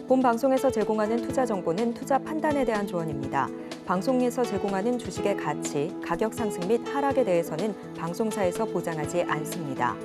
본 방송에서 제공하는 투자 정보는 투자 판단에 대한 조언입니다. 방송에서 제공하는 주식의 가치, 가격 상승 및 하락에 대해서는 방송사에서 보장하지 않습니다.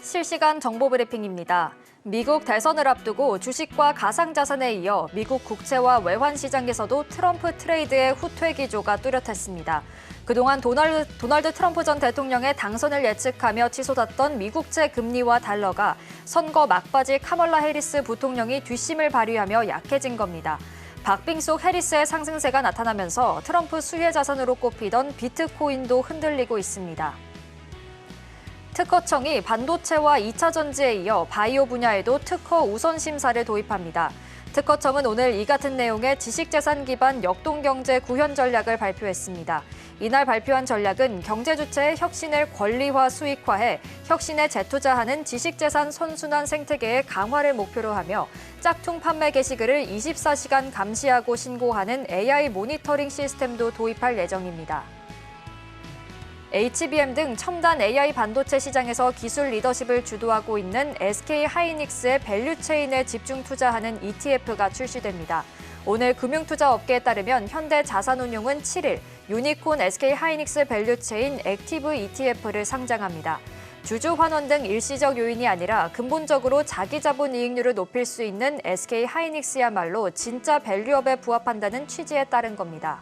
실시간 정보 브리핑입니다. 미국 대선을 앞두고 주식과 가상자산에 이어 미국 국채와 외환 시장에서도 트럼프 트레이드의 후퇴 기조가 뚜렷했습니다. 그동안 도널드 트럼프 전 대통령의 당선을 예측하며 치솟았던 미국채 금리와 달러가 선거 막바지 카멀라 해리스 부통령이 뒷심을 발휘하며 약해진 겁니다. 박빙속 해리스의 상승세가 나타나면서 트럼프 수혜 자산으로 꼽히던 비트코인도 흔들리고 있습니다. 특허청이 반도체와 2차 전지에 이어 바이오 분야에도 특허 우선 심사를 도입합니다. 특허청은 오늘 이 같은 내용의 지식재산 기반 역동경제 구현 전략을 발표했습니다. 이날 발표한 전략은 경제 주체의 혁신을 권리화 수익화해 혁신에 재투자하는 지식재산 선순환 생태계의 강화를 목표로 하며 짝퉁 판매 게시글을 24시간 감시하고 신고하는 AI 모니터링 시스템도 도입할 예정입니다. HBM 등 첨단 AI 반도체 시장에서 기술 리더십을 주도하고 있는 SK 하이닉스의 밸류체인에 집중 투자하는 ETF가 출시됩니다. 오늘 금융투자업계에 따르면 현대자산운용은 7일 유니콘 SK 하이닉스 밸류체인 액티브 ETF를 상장합니다. 주주 환원 등 일시적 요인이 아니라 근본적으로 자기 자본 이익률을 높일 수 있는 SK 하이닉스야말로 진짜 밸류업에 부합한다는 취지에 따른 겁니다.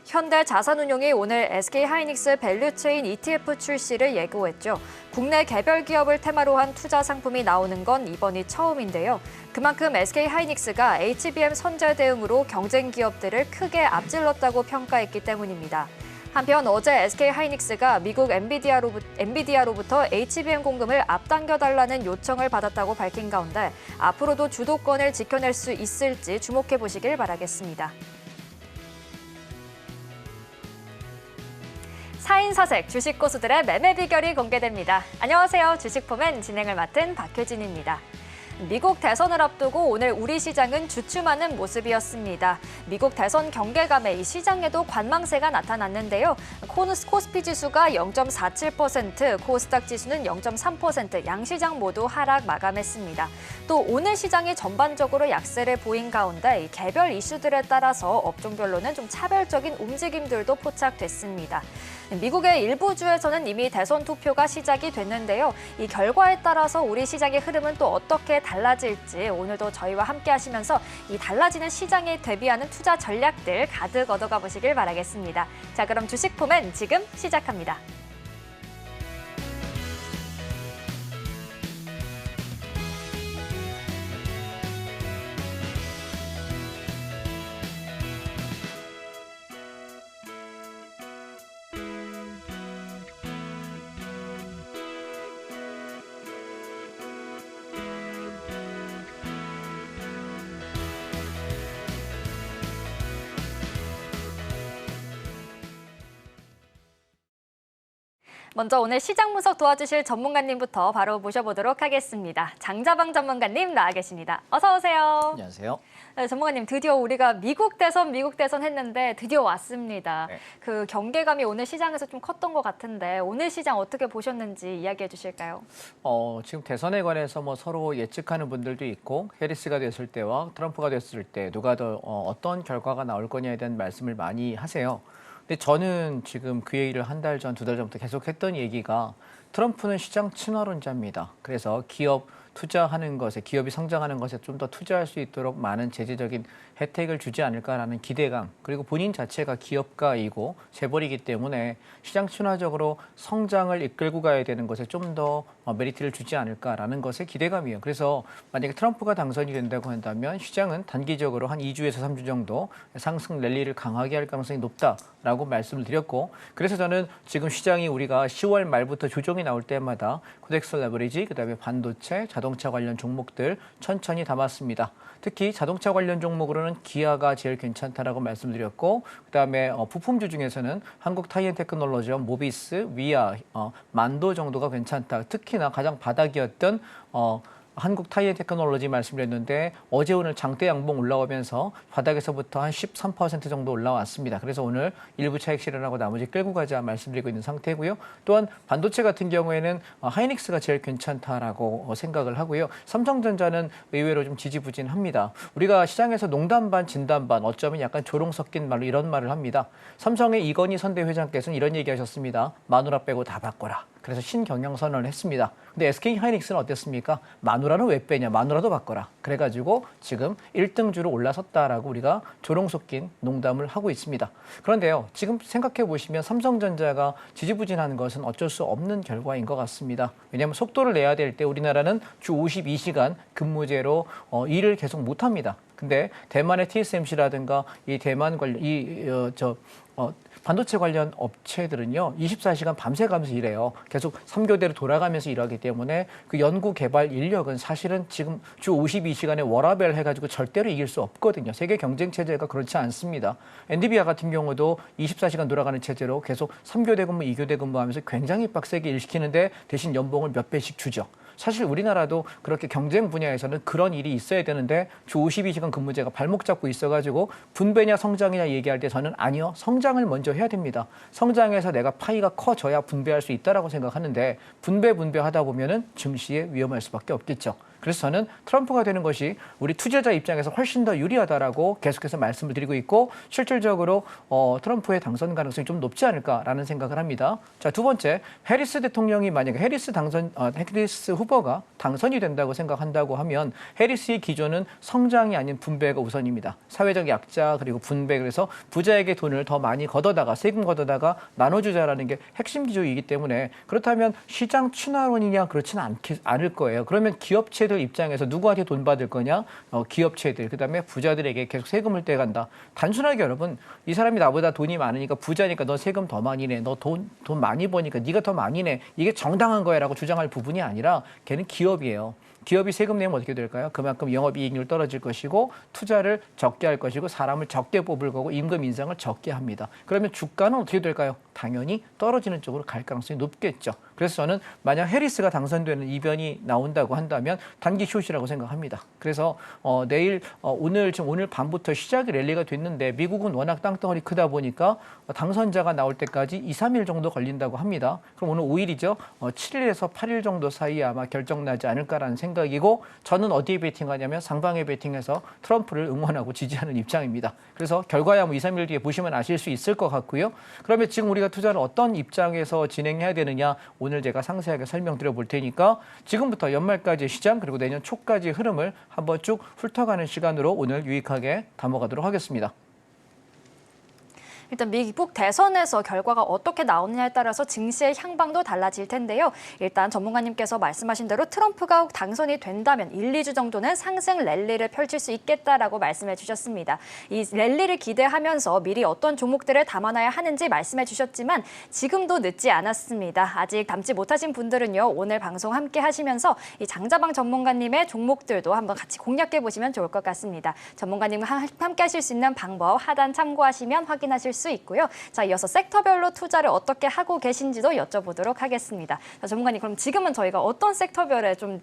현대자산운용이 오늘 SK하이닉스 밸류체인 ETF 출시를 예고했죠. 국내 개별 기업을 테마로 한 투자 상품이 나오는 건 이번이 처음인데요. 그만큼 SK하이닉스가 HBM 선제 대응으로 경쟁 기업들을 크게 앞질렀다고 평가했기 때문입니다. 한편 어제 SK하이닉스가 미국 엔비디아로부터 HBM 공급을 앞당겨달라는 요청을 받았다고 밝힌 가운데 앞으로도 주도권을 지켜낼 수 있을지 주목해 보시길 바라겠습니다. 4인사색 주식 고수들의 매매 비결이 공개됩니다. 안녕하세요. 주식포맨 진행을 맡은 박효진입니다. 미국 대선을 앞두고 오늘 우리 시장은 주춤하는 모습이었습니다. 미국 대선 경계감에 이 시장에도 관망세가 나타났는데요. 코스피 지수가 0.47%, 코스닥 지수는 0.3%, 양시장 모두 하락 마감했습니다. 또 오늘 시장이 전반적으로 약세를 보인 가운데 이 개별 이슈들에 따라서 업종별로는 좀 차별적인 움직임들도 포착됐습니다. 미국의 일부 주에서는 이미 대선 투표가 시작이 됐는데요. 이 결과에 따라서 우리 시장의 흐름은 또 어떻게 달라질지 오늘도 저희와 함께 하시면서 이 달라지는 시장에 대비하는 투자 전략들 가득 얻어가 보시길 바라겠습니다. 자, 그럼 주식포맨 지금 시작합니다. 먼저 오늘 시장 분석 도와주실 전문가님부터 바로 모셔보도록 하겠습니다. 장자방 전문가님 나와 계십니다. 어서 오세요. 안녕하세요. 네, 전문가님 드디어 우리가 미국 대선 했는데 드디어 왔습니다. 네. 그 경계감이 오늘 시장에서 좀 컸던 것 같은데 오늘 시장 어떻게 보셨는지 이야기해 주실까요? 지금 대선에 관해서 뭐 서로 예측하는 분들도 있고 해리스가 됐을 때와 트럼프가 됐을 때 누가 더 어떤 결과가 나올 거냐에 대한 말씀을 많이 하세요. 근데 저는 지금 그 얘기를 한 달 전, 2달 전부터 계속 했던 얘기가 트럼프는 시장 친화론자입니다. 그래서 기업 투자하는 것에, 기업이 성장하는 것에 좀 더 투자할 수 있도록 많은 제재적인 혜택을 주지 않을까라는 기대감, 그리고 본인 자체가 기업가이고 재벌이기 때문에 시장 친화적으로 성장을 이끌고 가야 되는 것에 좀 더 메리트를 주지 않을까라는 것의 기대감이에요. 그래서 만약에 트럼프가 당선이 된다고 한다면 시장은 단기적으로 한 2주에서 3주 정도 상승 랠리를 강하게 할 가능성이 높다라고 말씀을 드렸고, 그래서 저는 지금 시장이 우리가 10월 말부터 조정이 나올 때마다 코덱스 레버리지, 그다음에 반도체, 자동차 관련 종목들 천천히 담았습니다. 특히 자동차 관련 종목으로는 기아가 제일 괜찮다라고 말씀드렸고, 그다음에 부품주 중에서는 한국 타이앤테크놀로지와 모비스, 위아, 만도 정도가 괜찮다. 특히나 가장 바닥이었던 한국 타이어 테크놀로지 말씀드렸는데 어제 오늘 장대 양봉 올라오면서 바닥에서부터 한 13% 정도 올라왔습니다. 그래서 오늘 일부 차익 실현하고 나머지 끌고 가자 말씀드리고 있는 상태고요. 또한 반도체 같은 경우에는 하이닉스가 제일 괜찮다라고 생각을 하고요. 삼성전자는 의외로 좀 지지부진합니다. 우리가 시장에서 농담 반 진담 반 어쩌면 약간 조롱 섞인 말로 이런 말을 합니다. 삼성의 이건희 선대 회장께서는 이런 얘기하셨습니다. 마누라 빼고 다 바꿔라. 그래서 신경영 선언을 했습니다. 근데 SK 하이닉스는 어땠습니까? 마누라는 왜 빼냐? 마누라도 바꿔라. 그래가지고 지금 1등주로 올라섰다라고 우리가 조롱 섞인 농담을 하고 있습니다. 그런데요, 지금 생각해 보시면 삼성전자가 지지부진하는 것은 어쩔 수 없는 결과인 것 같습니다. 왜냐하면 속도를 내야 될 때 우리나라는 주 52시간 근무제로 일을 계속 못합니다. 근데 대만의 TSMC라든가 이 대만 관련 반도체 관련 업체들은요 24시간 밤새 가면서 일해요. 계속 3교대로 돌아가면서 일하기 때문에 그 연구 개발 인력은 사실은 지금 주 52시간에 워라밸 해가지고 절대로 이길 수 없거든요. 세계 경쟁 체제가 그렇지 않습니다. 엔비디아 같은 경우도 24시간 돌아가는 체제로 계속 3교대 근무, 2교대 근무하면서 굉장히 빡세게 일시키는데 대신 연봉을 몇 배씩 주죠. 사실 우리나라도 그렇게 경쟁 분야에서는 그런 일이 있어야 되는데 주 52시간 근무제가 발목 잡고 있어가지고 분배냐 성장이냐 얘기할 때 저는 아니요. 성장을 먼저 해야 됩니다. 성장해서 내가 파이가 커져야 분배할 수 있다라고 생각하는데 분배하다 보면은 증시에 위험할 수밖에 없겠죠. 그래서 저는 트럼프가 되는 것이 우리 투자자 입장에서 훨씬 더 유리하다라고 계속해서 말씀을 드리고 있고 실질적으로 트럼프의 당선 가능성이 좀 높지 않을까라는 생각을 합니다. 자, 두 번째, 해리스 대통령이 만약에 해리스 후보가 당선이 된다고 생각한다고 하면 해리스의 기조는 성장이 아닌 분배가 우선입니다. 사회적 약자 그리고 분배, 그래서 부자에게 돈을 더 많이 걷어다가 세금 걷어다가 나눠주자라는 게 핵심 기조이기 때문에 그렇다면 시장 친화론이냐 그렇지는 않을 거예요. 그러면 기업체들 입장에서 누구한테 돈 받을 거냐? 기업체들, 그다음에 부자들에게 계속 세금을 떼간다. 단순하게 여러분, 이 사람이 나보다 돈이 많으니까 부자니까 너 세금 더 많이 내. 너 돈 많이 버니까 네가 더 많이 내. 이게 정당한 거야라고 주장할 부분이 아니라 걔는 기업이에요. 기업이 세금 내면 어떻게 될까요? 그만큼 영업이익률 떨어질 것이고 투자를 적게 할 것이고 사람을 적게 뽑을 거고 임금 인상을 적게 합니다. 그러면 주가는 어떻게 될까요? 당연히 떨어지는 쪽으로 갈 가능성이 높겠죠. 그래서 저는 만약 해리스가 당선되는 이변이 나온다고 한다면 단기 숏이라고 생각합니다. 그래서 오늘 밤부터 시작이 랠리가 됐는데 미국은 워낙 땅덩어리 크다 보니까 당선자가 나올 때까지 2, 3일 정도 걸린다고 합니다. 그럼 오늘 5일이죠. 7일에서 8일 정도 사이에 아마 결정나지 않을까라는 생각이고 저는 어디에 베팅하냐면 상방에 베팅해서 트럼프를 응원하고 지지하는 입장입니다. 그래서 결과야 2, 3일 뒤에 보시면 아실 수 있을 것 같고요. 그러면 지금 우리가 투자를 어떤 입장에서 진행해야 되느냐 오늘 제가 상세하게 설명드려 볼 테니까 지금부터 연말까지 시장 그리고 내년 초까지 흐름을 한번 쭉 훑어가는 시간으로 오늘 유익하게 담아가도록 하겠습니다. 일단 미국 대선에서 결과가 어떻게 나오느냐에 따라서 증시의 향방도 달라질 텐데요. 일단 전문가님께서 말씀하신 대로 트럼프가 당선이 된다면 1, 2주 정도는 상승 랠리를 펼칠 수 있겠다라고 말씀해 주셨습니다. 이 랠리를 기대하면서 미리 어떤 종목들을 담아놔야 하는지 말씀해 주셨지만 지금도 늦지 않았습니다. 아직 담지 못하신 분들은요. 오늘 방송 함께 하시면서 이 장자방 전문가님의 종목들도 한번 같이 공략해 보시면 좋을 것 같습니다. 전문가님과 함께 하실 수 있는 방법 하단 참고하시면 확인하실 수 있고요. 자, 이어서 섹터별로 투자를 어떻게 하고 계신지도 여쭤보도록 하겠습니다. 자, 전문가님, 그럼 지금은 저희가 어떤 섹터별에 좀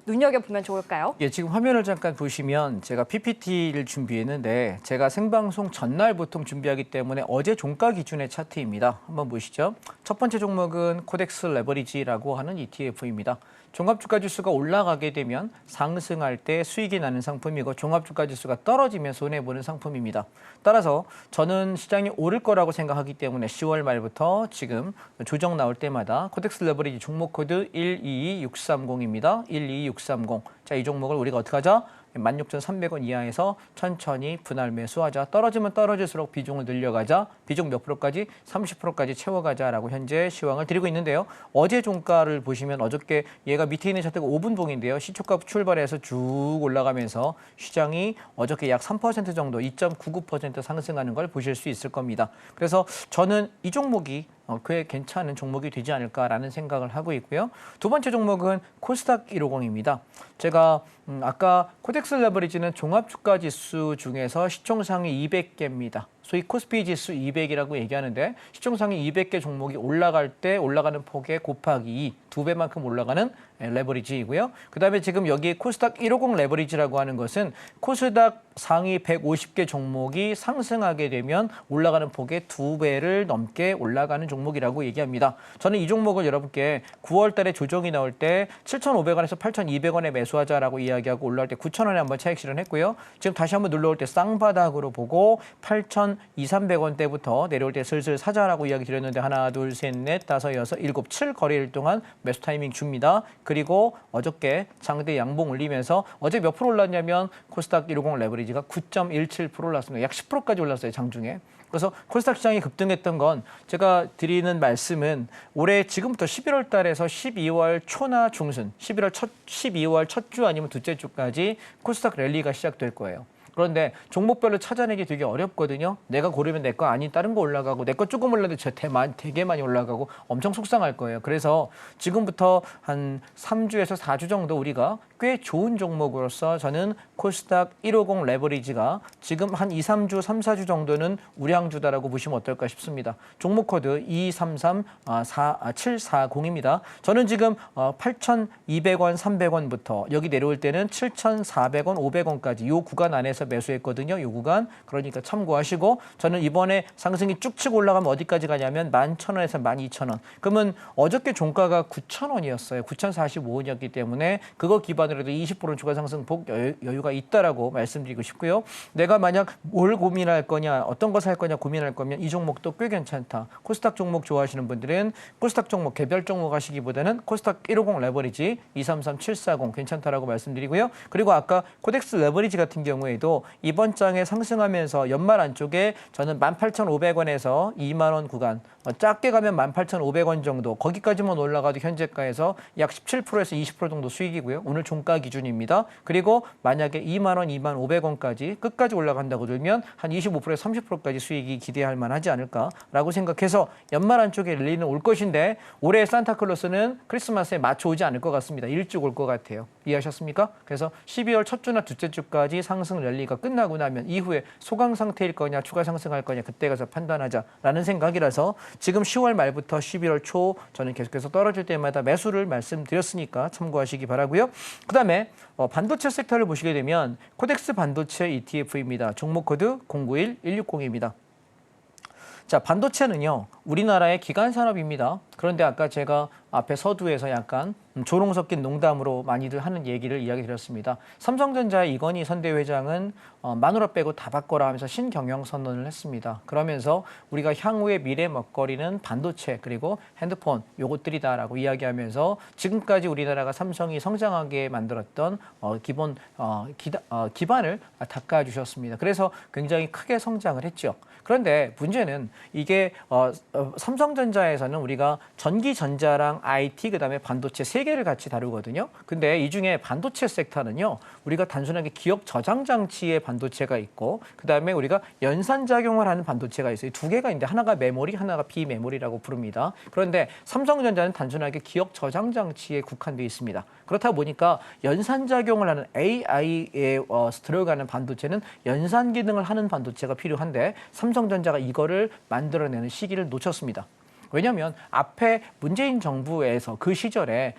눈여겨보면 좋을까요? 예, 지금 화면을 잠깐 보시면 제가 PPT를 준비했는데 제가 생방송 전날부터 준비하기 때문에 어제 종가 기준의 차트입니다. 한번 보시죠. 첫 번째 종목은 코덱스 레버리지라고 하는 ETF입니다. 종합주가지수가 올라가게 되면 상승할 때 수익이 나는 상품이고 종합주가지수가 떨어지면 손해보는 상품입니다. 따라서 저는 시장이 오를 거라고 생각하기 때문에 10월 말부터 지금 조정 나올 때마다 코덱스 레버리지 종목 코드 122630입니다. 12630. 자, 이 종목을 우리가 어떻게 하자? 16,300원 이하에서 천천히 분할 매수하자. 떨어지면 떨어질수록 비중을 늘려가자. 비중 몇 프로까지? 30%까지 채워가자라고 현재 시황을 드리고 있는데요. 어제 종가를 보시면 어저께 얘가 밑에 있는 차트가 5분봉인데요. 시초가 출발해서 쭉 올라가면서 시장이 어저께 약 3% 정도 2.99% 상승하는 걸 보실 수 있을 겁니다. 그래서 저는 이 종목이 꽤 괜찮은 종목이 되지 않을까라는 생각을 하고 있고요. 두 번째 종목은 코스닥 150입니다. 제가 아까 코덱스 레버리지는 종합주가지수 중에서 시총상위 200개입니다. 소위 코스피 지수 200이라고 얘기하는데 시총상위 200개 종목이 올라갈 때 올라가는 폭의 곱하기 2, 2배만큼 올라가는 레버리지이고요. 그다음에 지금 여기 코스닥 150 레버리지라고 하는 것은 코스닥 상위 150개 종목이 상승하게 되면 올라가는 폭의 2배를 넘게 올라가는 종목이라고 얘기합니다. 저는 이 종목을 여러분께 9월 달에 조정이 나올 때 7,500원에서 8,200원에 매수하자라고 이야기하고 올라올 때 9,000원에 한번 차익 실현했고요. 지금 다시 한번 눌러올 때 쌍바닥으로 보고 8,200~300원대부터 내려올 때 슬슬 사자라고 이야기 드렸는데 하나, 둘, 셋, 넷, 다섯, 여섯, 일곱, 7거래일 동안 매수 타이밍 줍니다. 그리고 어저께 장대 양봉 올리면서 어제 몇 프로 올랐냐면 코스닥 150 레버리지가 9.17% 올랐습니다. 약 10%까지 올랐어요, 장중에. 그래서 코스닥 시장이 급등했던 건 제가 드리는 말씀은 올해 지금부터 11월 달에서 12월 초나 중순, 12월 첫 주 아니면 둘째 주까지 코스닥 랠리가 시작될 거예요. 그런데 종목별로 찾아내기 되게 어렵거든요. 내가 고르면 내 거 아닌 다른 거 올라가고 내 거 조금 올랐는데 되게 많이 올라가고 엄청 속상할 거예요. 그래서 지금부터 한 3주에서 4주 정도 우리가 꽤 좋은 종목으로서 저는 코스닥 150 레버리지가 지금 한 2, 3주, 3, 4주 정도는 우량주다라고 보시면 어떨까 싶습니다. 종목 코드 233740입니다. 저는 지금 8,200원, 300원부터 여기 내려올 때는 7,400원, 500원까지 이 구간 안에서 매수했거든요. 이 구간. 그러니까 참고하시고 저는 이번에 상승이 쭉 치고 올라가면 어디까지 가냐면 11,000원에서 12,000원. 그러면 어저께 종가가 9,000원이었어요. 9,045원이었기 때문에 그거 기반으로 해도 20% 추가 상승폭 여유가 있다라고 말씀드리고 싶고요. 내가 만약 뭘 고민할 거냐, 어떤 거 살 거냐 고민할 거면 이 종목도 꽤 괜찮다. 코스닥 종목 좋아하시는 분들은 코스닥 종목 개별 종목 하시기보다는 코스닥 150 레버리지 233740 괜찮다라고 말씀드리고요. 그리고 아까 코덱스 레버리지 같은 경우에도 이번 장에 상승하면서 연말 안쪽에 저는 18,500원에서 2만 원 구간, 작게 가면 18,500원 정도, 거기까지만 올라가도 현재가에서 약 17%에서 20% 정도 수익이고요. 오늘 종가 기준입니다. 그리고 만약에 2만 원, 2만 500원까지 끝까지 올라간다고 들면 한 25%에서 30%까지 수익이 기대할 만하지 않을까라고 생각해서 연말 안쪽에 랠리는 올 것인데 올해 산타클로스는 크리스마스에 맞춰 오지 않을 것 같습니다. 일찍 올 것 같아요. 이해하셨습니까? 그래서 12월 첫 주나 둘째 주까지 상승 랠리가 끝나고 나면 이후에 소강 상태일 거냐 추가 상승할 거냐 그때 가서 판단하자라는 생각이라서 지금 10월 말부터 11월 초 저는 계속해서 떨어질 때마다 매수를 말씀드렸으니까 참고하시기 바라고요. 그다음에 반도체 섹터를 보시게 되면 코덱스 반도체 ETF입니다. 종목 코드 091160입니다. 자, 반도체는요, 우리나라의 기간 산업입니다. 그런데 아까 제가 앞에 서두에서 약간 조롱 섞인 농담으로 많이들 하는 얘기를 이야기 드렸습니다. 삼성전자의 이건희 선대회장은 마누라 빼고 다 바꿔라 하면서 신경영 선언을 했습니다. 그러면서 우리가 향후의 미래 먹거리는 반도체 그리고 핸드폰 요것들이다라고 이야기하면서 지금까지 우리나라가 삼성이 성장하게 만들었던 기반을 닦아주셨습니다. 그래서 굉장히 크게 성장을 했죠. 그런데 문제는 이게 삼성전자에서는 우리가 전기전자랑 IT 그다음에 반도체 세 개를 같이 다루거든요. 근데 이 중에 반도체 섹터는요. 우리가 단순하게 기억 저장 장치의 반도체가 있고 그다음에 우리가 연산작용을 하는 반도체가 있어요. 두 개가 있는데 하나가 메모리, 하나가 비메모리라고 부릅니다. 그런데 삼성전자는 단순하게 기억 저장 장치에 국한되어 있습니다. 그렇다 보니까 연산작용을 하는 AI에 들어가는 반도체는 연산 기능을 하는 반도체가 필요한데 삼성전자가 이거를 만들어내는 시기를 놓쳤습니다. 왜냐하면 앞에 문재인 정부에서 그 시절에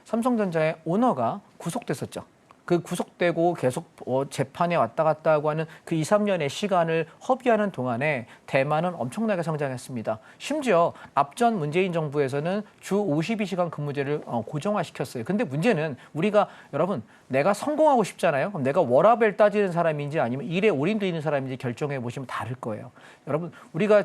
삼성전자의 오너가 구속됐었죠. 그 구속되고 계속 재판에 왔다 갔다 하고 하는 그 2, 3년의 시간을 허비하는 동안에 대만은 엄청나게 성장했습니다. 심지어 앞전 문재인 정부에서는 주 52시간 근무제를 고정화시켰어요. 근데 문제는 우리가 여러분 내가 성공하고 싶잖아요. 그럼 내가 워라밸 따지는 사람인지 아니면 일에 올인돼 있는 사람인지 결정해 보시면 다를 거예요. 여러분 우리가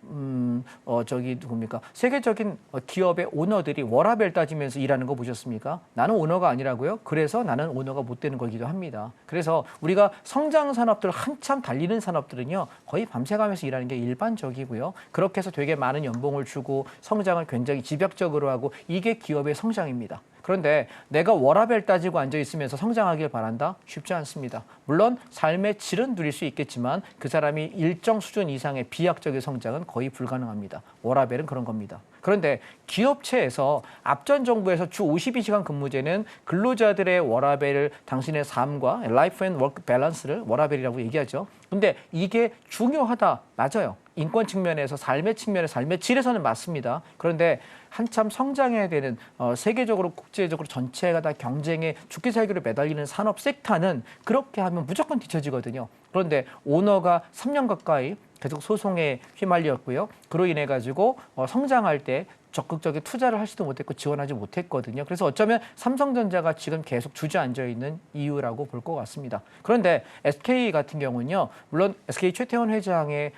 누굽니까? 세계적인 기업의 오너들이 워라밸 따지면서 일하는 거 보셨습니까? 나는 오너가 아니라고요? 그래서 나는 오너가 못 되는 거기도 합니다. 그래서 우리가 성장 산업들 한참 달리는 산업들은요. 거의 밤새가면서 일하는 게 일반적이고요. 그렇게 해서 되게 많은 연봉을 주고 성장을 굉장히 집약적으로 하고 이게 기업의 성장입니다. 그런데 내가 워라밸 따지고 앉아있으면서 성장하길 바란다? 쉽지 않습니다. 물론 삶의 질은 누릴 수 있겠지만 그 사람이 일정 수준 이상의 비약적인 성장은 거의 불가능합니다. 워라밸은 그런 겁니다. 그런데 기업체에서 앞전 정부에서 주 52시간 근무제는 근로자들의 워라밸을 당신의 삶과 라이프 앤 워크 밸런스를 워라밸이라고 얘기하죠. 근데 이게 중요하다. 맞아요. 인권 측면에서 삶의 측면에서 삶의 질에서는 맞습니다. 그런데 한참 성장해야 되는 세계적으로 국제적으로 전체가 다 경쟁에 죽기 살기로 매달리는 산업 섹터는 그렇게 하면 무조건 뒤처지거든요. 그런데 오너가 3년 가까이 계속 소송에 휘말렸고요. 그로 인해 가지고 성장할 때 적극적인 투자를 하지도 못했고 지원하지 못했거든요. 그래서 어쩌면 삼성전자가 지금 계속 주저앉아 있는 이유라고 볼 것 같습니다. 그런데 SK 같은 경우는요, 물론 SK 최태원 회장의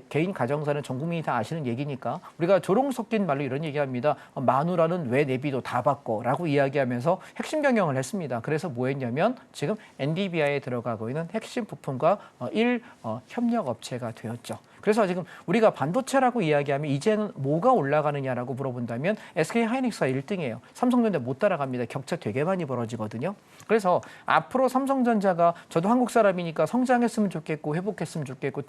개인 가정사는 전 국민이 다 아시는 얘기니까 우리가 조롱 섞인 말로 이런 얘기합니다. 마누라는 왜 내비도 다 바꿔라고 이야기하면서 핵심 경영을 했습니다. 그래서 뭐 했냐면 지금 NDBI에 들어가고 있는 핵심 부품과 협력 업체가 되었죠. 그래서 지금 우리가 반도체라고 이야기하면 이제는 뭐가 올라가느냐라고 물어본다면 SK 하이닉스가 1등이에요. 삼성전자 못 따라갑니다. 격차 되게 많이 벌어지거든요. 그래서 앞으로 삼성전자가 저도 한국 사람이니까 성장했으면 좋겠고 회복했으면 좋겠고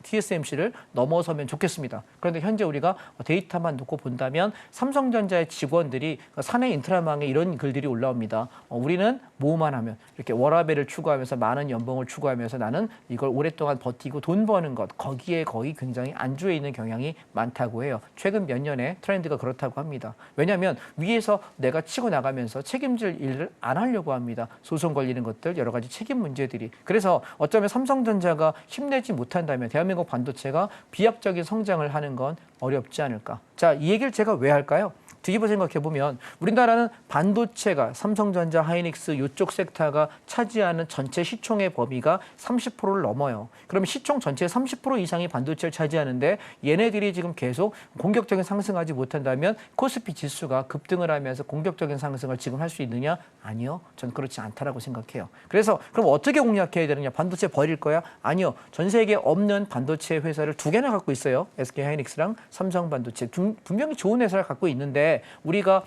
TSMC를 넘어서면 좋겠습니다. 그런데 현재 우리가 데이터만 놓고 본다면 삼성전자의 직원들이 사내 인트라망에 이런 글들이 올라옵니다. 우리는 뭐만 하면 이렇게 워라밸을 추구하면서 많은 연봉을 추구하면서 나는 이걸 오랫동안 버티고 돈 버는 것 거기에 거의 굉장히 안주해 있는 경향이 많다고 해요. 최근 몇 년의 트렌드가 그렇다고 합니다. 왜냐하면 위에서 내가 치고 나가면서 책임질 일을 안 하려고 합니다. 소송 걸리는 것들 여러 가지 책임 문제들이. 그래서 어쩌면 삼성전자가 힘내지 못한다면 대한민국 반도체가 비약적인 성장을 하는 건 어렵지 않을까. 자, 이 얘기를 제가 왜 할까요? 뒤집어 생각해보면 우리나라는 반도체가 삼성전자, 하이닉스 이쪽 섹터가 차지하는 전체 시총의 범위가 30%를 넘어요. 그럼 시총 전체의 30% 이상이 반도체를 차지하는데 얘네들이 지금 계속 공격적인 상승하지 못한다면 코스피 지수가 급등을 하면서 공격적인 상승을 지금 할 수 있느냐? 아니요. 전 그렇지 않다라고 생각해요. 그래서 그럼 어떻게 공략해야 되느냐? 반도체 버릴 거야? 아니요. 전 세계에 없는 반도체 회사를 2개나 갖고 있어요. SK 하이닉스랑 삼성 반도체. 분명히 좋은 회사를 갖고 있는데 우리가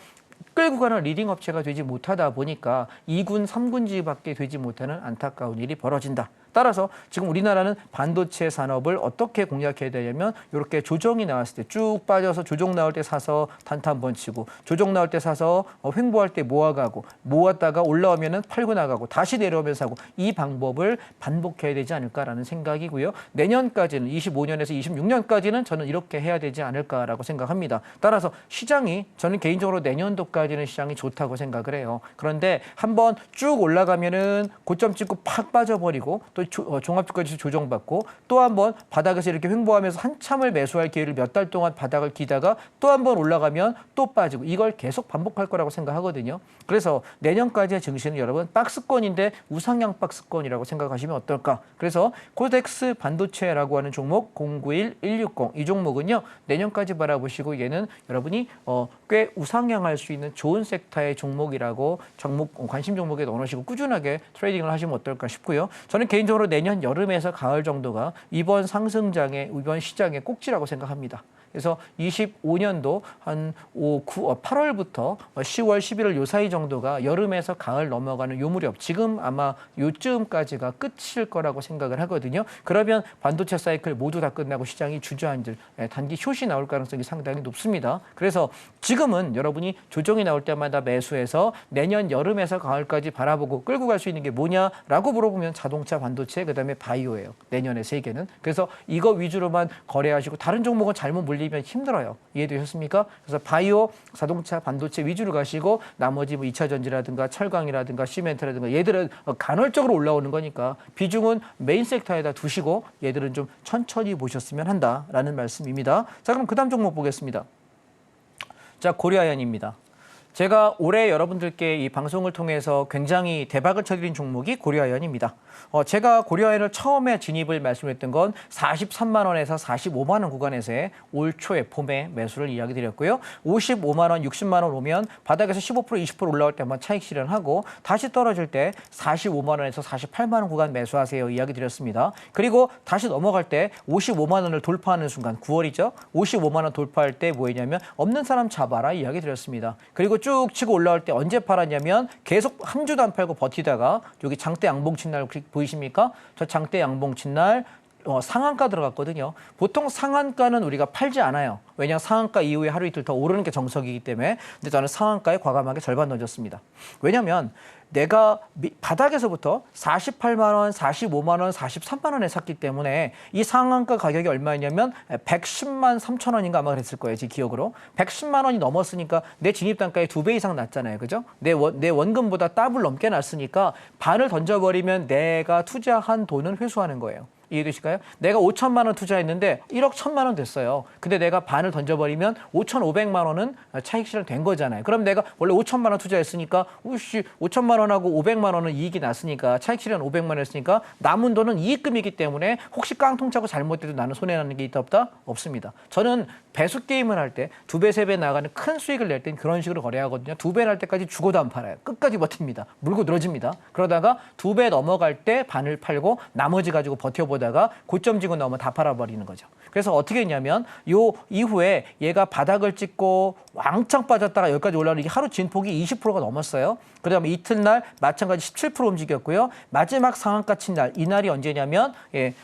끌고 가는 리딩 업체가 되지 못하다 보니까 2군, 3군지밖에 되지 못하는 안타까운 일이 벌어진다. 따라서 지금 우리나라는 반도체 산업을 어떻게 공략해야 되냐면 이렇게 조정이 나왔을 때 쭉 빠져서 조정 나올 때 사서 단타 한번 치고 조정 나올 때 사서 횡보할 때 모아가고 모았다가 올라오면은 팔고 나가고 다시 내려오면서 하고 이 방법을 반복해야 되지 않을까라는 생각이고요. 내년까지는 25년에서 26년까지는 저는 이렇게 해야 되지 않을까라고 생각합니다. 따라서 시장이 저는 개인적으로 내년도까지는 시장이 좋다고 생각을 해요. 그런데 한번 쭉 올라가면은 고점 찍고 팍 빠져버리고 또 종합주가지수 조정받고 또 한 번 바닥에서 이렇게 횡보하면서 한참을 매수할 기회를 몇 달 동안 바닥을 기다가 또 한 번 올라가면 또 빠지고 이걸 계속 반복할 거라고 생각하거든요. 그래서 내년까지의 증시는 여러분 박스권인데 우상향 박스권이라고 생각하시면 어떨까. 그래서 코덱스 반도체라고 하는 종목 091160 이 종목은요. 내년까지 바라보시고 얘는 여러분이 꽤 우상향할 수 있는 좋은 섹터의 종목이라고 관심 종목에 넣어놓으시고 꾸준하게 트레이딩을 하시면 어떨까 싶고요. 저는 개인적으로 내년 여름에서 가을 정도가 이번 상승장의 이번 시장의 꼭지라고 생각합니다. 그래서 25년도 한 8월부터 10월, 11월 요 사이 정도가 여름에서 가을 넘어가는 요 무렵 지금 아마 요쯤까지가 끝일 거라고 생각을 하거든요. 그러면 반도체 사이클 모두 다 끝나고 시장이 주저앉을 단기 숏이 나올 가능성이 상당히 높습니다. 그래서 지금은 여러분이 조정이 나올 때마다 매수해서 내년 여름에서 가을까지 바라보고 끌고 갈 수 있는 게 뭐냐라고 물어보면 자동차, 반도체, 그다음에 바이오예요. 내년의 세계는. 그래서 이거 위주로만 거래하시고 다른 종목은 잘못 물리면 힘들어요. 이해되셨습니까? 그래서 바이오, 자동차, 반도체 위주로 가시고 나머지 뭐 2차 전지라든가 철강이라든가 시멘트라든가 얘들은 간헐적으로 올라오는 거니까 비중은 메인 섹터에다 두시고 얘들은 좀 천천히 보셨으면 한다라는 말씀입니다. 자, 그럼 그다음 종목 보겠습니다. 자, 고려아연입니다. 제가 올해 여러분들께 이 방송을 통해서 굉장히 대박을 쳐드린 종목이 고려아연입니다. 제가 고려아연을 처음에 진입을 말씀드렸던 건 43만 원에서 45만 원 구간에서의 올 초에 봄에 매수를 이야기 드렸고요. 55만 원, 60만 원 오면 바닥에서 15%, 20% 올라올 때 한번 차익 실현하고 다시 떨어질 때 45만 원에서 48만 원 구간 매수하세요 이야기 드렸습니다. 그리고 다시 넘어갈 때 55만 원을 돌파하는 순간 9월이죠. 55만 원 돌파할 때 뭐였냐면 없는 사람 잡아라 이야기 드렸습니다. 그리고 쭉 치고 올라올 때 언제 팔았냐면 계속 한 주도 안 팔고 버티다가 여기 장대 양봉 친 날 보이십니까? 저 장대 양봉 친 날 상한가 들어갔거든요. 보통 상한가는 우리가 팔지 않아요. 왜냐하면 상한가 이후에 하루 이틀 더 오르는 게 정석이기 때문에. 근데 저는 상한가에 과감하게 절반 던졌습니다. 왜냐하면 내가 바닥에서부터 48만 원, 45만 원, 43만 원에 샀기 때문에 이 상한가 가격이 얼마였냐면 110만 3천 원인가 아마 그랬을 거예요. 제 기억으로. 110만 원이 넘었으니까 내 진입단가의 2배 이상 났잖아요. 그죠? 내 원금보다 더블 넘게 났으니까 반을 던져버리면 내가 투자한 돈은 회수하는 거예요. 이해되실까요? 내가 5천만 원 투자했는데 1억 1천만 원 됐어요. 근데 내가 반을 던져버리면 5,500만 원은 차익 실현된 거잖아요. 그럼 내가 원래 5천만 원 투자했으니까 5천만 원하고 500만 원은 이익이 났으니까 차익 실현 500만 원 했으니까 남은 돈은 이익금이기 때문에 혹시 깡통 차고 잘못돼도 나는 손해나는 게 있다 없다? 없습니다. 저는 배수 게임을 할 때 2배, 3배 나가는 큰 수익을 낼 땐 그런 식으로 거래하거든요. 2배 날 때까지 죽어도 안 팔아요. 끝까지 버팁니다. 물고 늘어집니다. 그러다가 2배 넘어갈 때 반을 팔고 나머지 가지고 버텨보다가 고점 지고 넘어 다 팔아버리는 거죠. 그래서 어떻게 했냐면 요 이후에 얘가 바닥을 찍고 왕창 빠졌다가 여기까지 올라오는 게 하루 진폭이 20%가 넘었어요. 그다음에 이튿날 마찬가지 17% 움직였고요. 마지막 상한가 친 날, 이날이 언제냐면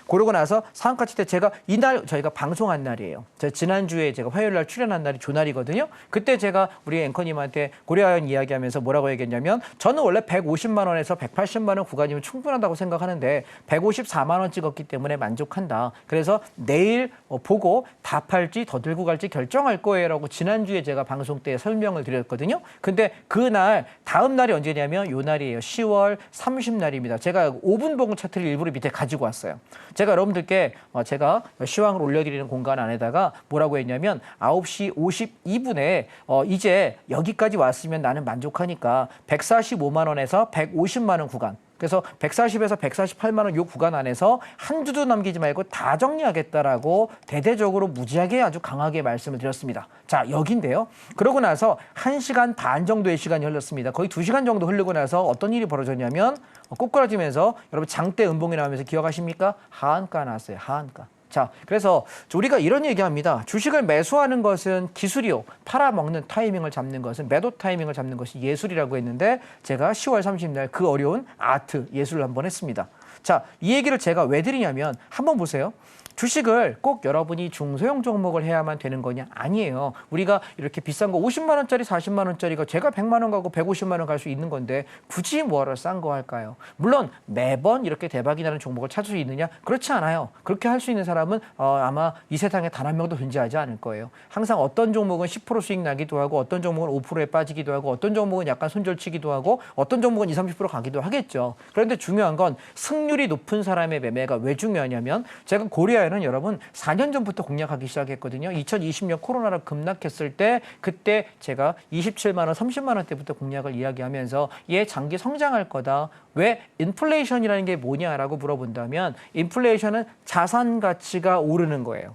그러고 나서 상한가 칠 때 제가 이날 저희가 방송한 날이에요. 제가 지난주에 제가 화요일 날 출연한 날이 조날이거든요. 그때 제가 우리 앵커님한테 고려아연 이야기하면서 뭐라고 얘기했냐면 저는 원래 150만 원에서 180만 원 구간이면 충분하다고 생각하는데 154만 원 찍었기 때문에 만족한다. 그래서 내일 보고 다 팔지 더 들고 갈지 결정할 거예요라고 지난주에 제가 방송 때 설명을 드렸거든요. 근데 그날 다음 날이 언제냐면 요 날이에요. 10월 30날입니다. 제가 5분 봉 차트를 일부러 밑에 가지고 왔어요. 제가 여러분들께 제가 시황을 올려드리는 공간 안에다가 뭐라고 했냐면 9시 52분에 이제 여기까지 왔으면 나는 만족하니까 145만 원에서 150만 원 구간 그래서 140에서 148만 원 요 구간 안에서 한 주도 남기지 말고 다 정리하겠다라고 대대적으로 무지하게 아주 강하게 말씀을 드렸습니다. 자, 여기인데요. 그러고 나서 1시간 반 정도의 시간이 흘렀습니다. 거의 2시간 정도 흐르고 나서 어떤 일이 벌어졌냐면 꼬꾸라지면서 여러분 장대 음봉이 나오면서 기억하십니까? 하한가 나왔어요. 하한가. 자, 그래서 우리가 이런 얘기합니다. 주식을 매수하는 것은 기술이요. 팔아먹는 타이밍을 잡는 것은 매도 타이밍을 잡는 것이 예술이라고 했는데 제가 10월 30일 그 어려운 아트, 예술을 한번 했습니다. 자, 이 얘기를 제가 왜 드리냐면 한번 보세요. 주식을 꼭 여러분이 중소형 종목을 해야만 되는 거냐? 아니에요. 우리가 이렇게 비싼 거 50만 원짜리 40만 원짜리가 제가 100만 원 가고 150만 원 갈 수 있는 건데 굳이 뭐하러 싼 거 할까요? 물론 매번 이렇게 대박이 나는 종목을 찾을 수 있느냐? 그렇지 않아요. 그렇게 할 수 있는 사람은 아마 이 세상에 단 한 명도 존재하지 않을 거예요. 항상 어떤 종목은 10% 수익 나기도 하고 어떤 종목은 5%에 빠지기도 하고 어떤 종목은 약간 손절치기도 하고 어떤 종목은 20, 30% 가기도 하겠죠. 그런데 중요한 건 승률이 높은 사람의 매매가 왜 중요하냐면 제가 고려해야 는 여러분 4년 전부터 공략하기 시작했거든요. 2020년 코로나로 급락했을 때 그때 제가 27만 원, 30만 원대부터 공략을 이야기하면서 얘 장기 성장할 거다. 왜 인플레이션이라는 게 뭐냐라고 물어본다면 인플레이션은 자산 가치가 오르는 거예요.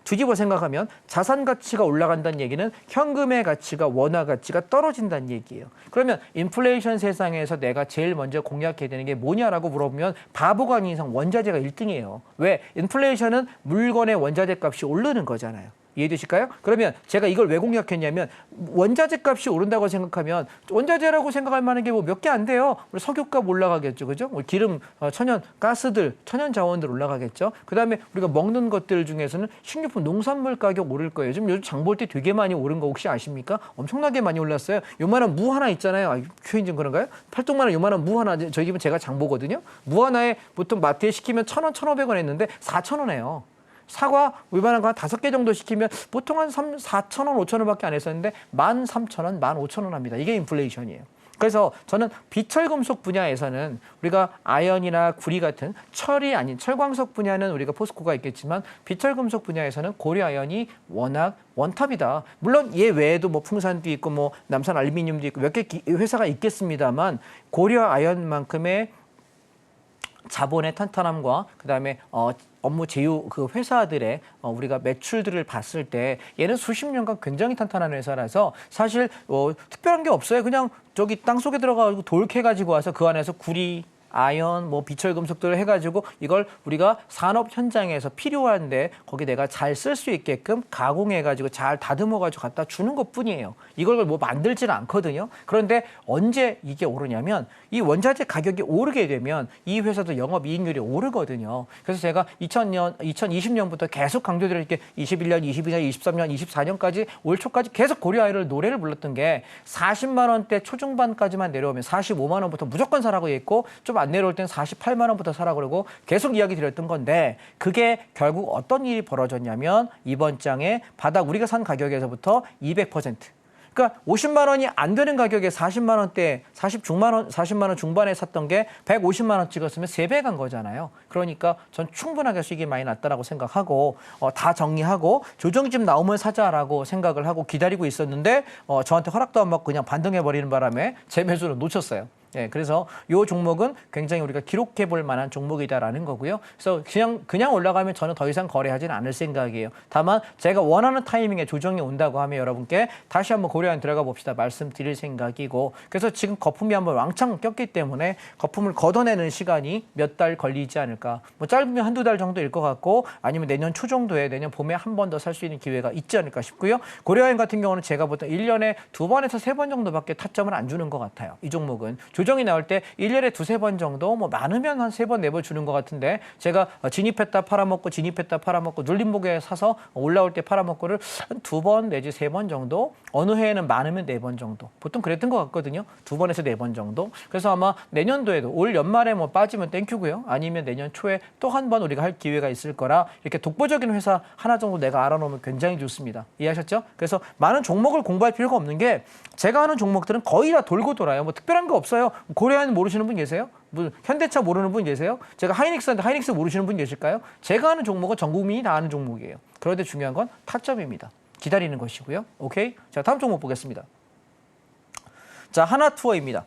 뒤집어 생각하면 자산 가치가 올라간다는 얘기는 현금의 가치가 원화 가치가 떨어진다는 얘기예요. 그러면 인플레이션 세상에서 내가 제일 먼저 공략해야 되는 게 뭐냐라고 물어보면 바보가 아닌 이상 원자재가 1등이에요. 왜? 인플레이션은 물건의 원자재 값이 오르는 거잖아요. 이해되실까요? 그러면 제가 이걸 왜 공략했냐면 원자재 값이 오른다고 생각하면 원자재라고 생각할 만한 게 뭐 몇 개 안 돼요. 우리 석유값 올라가겠죠. 그죠? 기름, 천연, 가스들, 천연 자원들 올라가겠죠. 그다음에 우리가 먹는 것들 중에서는 식료품, 농산물 가격 오를 거예요. 요즘 장 볼 때 되게 많이 오른 거 혹시 아십니까? 엄청나게 많이 올랐어요. 요만한 무 하나 있잖아요. 표현 좀 그런가요? 팔뚝만한 요만한 무 하나, 저희 집은 제가 장 보거든요. 무 하나에 보통 마트에 시키면 1,000원, 1,500원 했는데 4,000원이에요. 사과 웬만한 거 한 5개 정도 시키면 보통 한 4,000원, 5,000원밖에 안 했었는데 13,000원, 15,000원 합니다. 이게 인플레이션이에요. 그래서 저는 비철금속 분야에서는 우리가 아연이나 구리 같은 철이 아닌 철광석 분야는 우리가 포스코가 있겠지만 비철금속 분야에서는 고려아연이 워낙 원탑이다. 물론 얘 외에도 뭐 풍산도 있고 뭐 남산 알루미늄도 있고 몇 개 회사가 있겠습니다만 고려아연만큼의 자본의 탄탄함과 그다음에 업무 제휴 그 회사들의 우리가 매출들을 봤을 때 얘는 수십 년간 굉장히 탄탄한 회사라서 사실 특별한 게 없어요. 그냥 저기 땅 속에 들어가가지고 돌 캐가지고 와서 그 안에서 구리 아연, 뭐 비철금속들을 해가지고 이걸 우리가 산업 현장에서 필요한데 거기 내가 잘 쓸 수 있게끔 가공해가지고 잘 다듬어가지고 갖다 주는 것뿐이에요. 이걸 뭐 만들지는 않거든요. 그런데 언제 이게 오르냐면 이 원자재 가격이 오르게 되면 이 회사도 영업이익률이 오르거든요. 그래서 제가 2020년부터 계속 강조드렸게 21년, 22년, 23년, 24년까지 올 초까지 계속 고려아연을 노래를 불렀던 게 40만 원대 초중반까지만 내려오면 45만 원부터 무조건 사라고 했고 좀 안 내려올 땐 48만 원부터 사라 그러고 계속 이야기 드렸던 건데 그게 결국 어떤 일이 벌어졌냐면 이번 장에 바닥 우리가 산 가격에서부터 200%. 그러니까 50만 원이 안 되는 가격에 40만 원대, 40만 원 중반에 샀던 게 150만 원 찍었으면 3배 간 거잖아요. 그러니까 전 충분하게 수익이 많이 났다라고 생각하고 다 정리하고 조정집 나오면 사자라고 생각을 하고 기다리고 있었는데 저한테 허락도 안 받고 그냥 반등해버리는 바람에 제 매수를 놓쳤어요. 예, 그래서 이 종목은 굉장히 우리가 기록해 볼 만한 종목이다라는 거고요. 그래서 그냥 올라가면 저는 더 이상 거래하지는 않을 생각이에요. 다만 제가 원하는 타이밍에 조정이 온다고 하면 여러분께 다시 한번 고려한 들어가 봅시다 말씀드릴 생각이고 그래서 지금 거품이 한번 왕창 꼈기 때문에 거품을 걷어내는 시간이 몇 달 걸리지 않을까. 뭐 짧으면 한두 달 정도일 것 같고 아니면 내년 초 정도에 내년 봄에 한 번 더 살 수 있는 기회가 있지 않을까 싶고요. 고려아연 같은 경우는 제가 보통 1년에 2번에서 3번 정도밖에 타점을 안 주는 것 같아요. 이 종목은. 조정이 나올 때 1년에 2-3번 정도 뭐 많으면 한 3번, 4번 주는 것 같은데 제가 진입했다 팔아먹고 진입했다 팔아먹고 눌림목에 사서 올라올 때 팔아먹고를 한 2번 내지 3번 정도 어느 해에는 많으면 4번 정도 보통 그랬던 것 같거든요. 2번에서 4번 정도 그래서 아마 내년도에도 올 연말에 뭐 빠지면 땡큐고요. 아니면 내년 초에 또 한 번 우리가 할 기회가 있을 거라 이렇게 독보적인 회사 하나 정도 내가 알아놓으면 굉장히 좋습니다. 이해하셨죠? 그래서 많은 종목을 공부할 필요가 없는 게 제가 하는 종목들은 거의 다 돌고 돌아요. 뭐 특별한 거 없어요. 고려아연 모르시는 분 계세요? 뭐 현대차 모르는 분 계세요? 제가 하이닉스인데 하이닉스 모르시는 분 계실까요? 제가 하는 종목은 전 국민이 다 아는 종목이에요. 그런데 중요한 건 타점입니다. 기다리는 것이고요. 오케이? 자, 다음 종목 보겠습니다. 자, 하나투어입니다.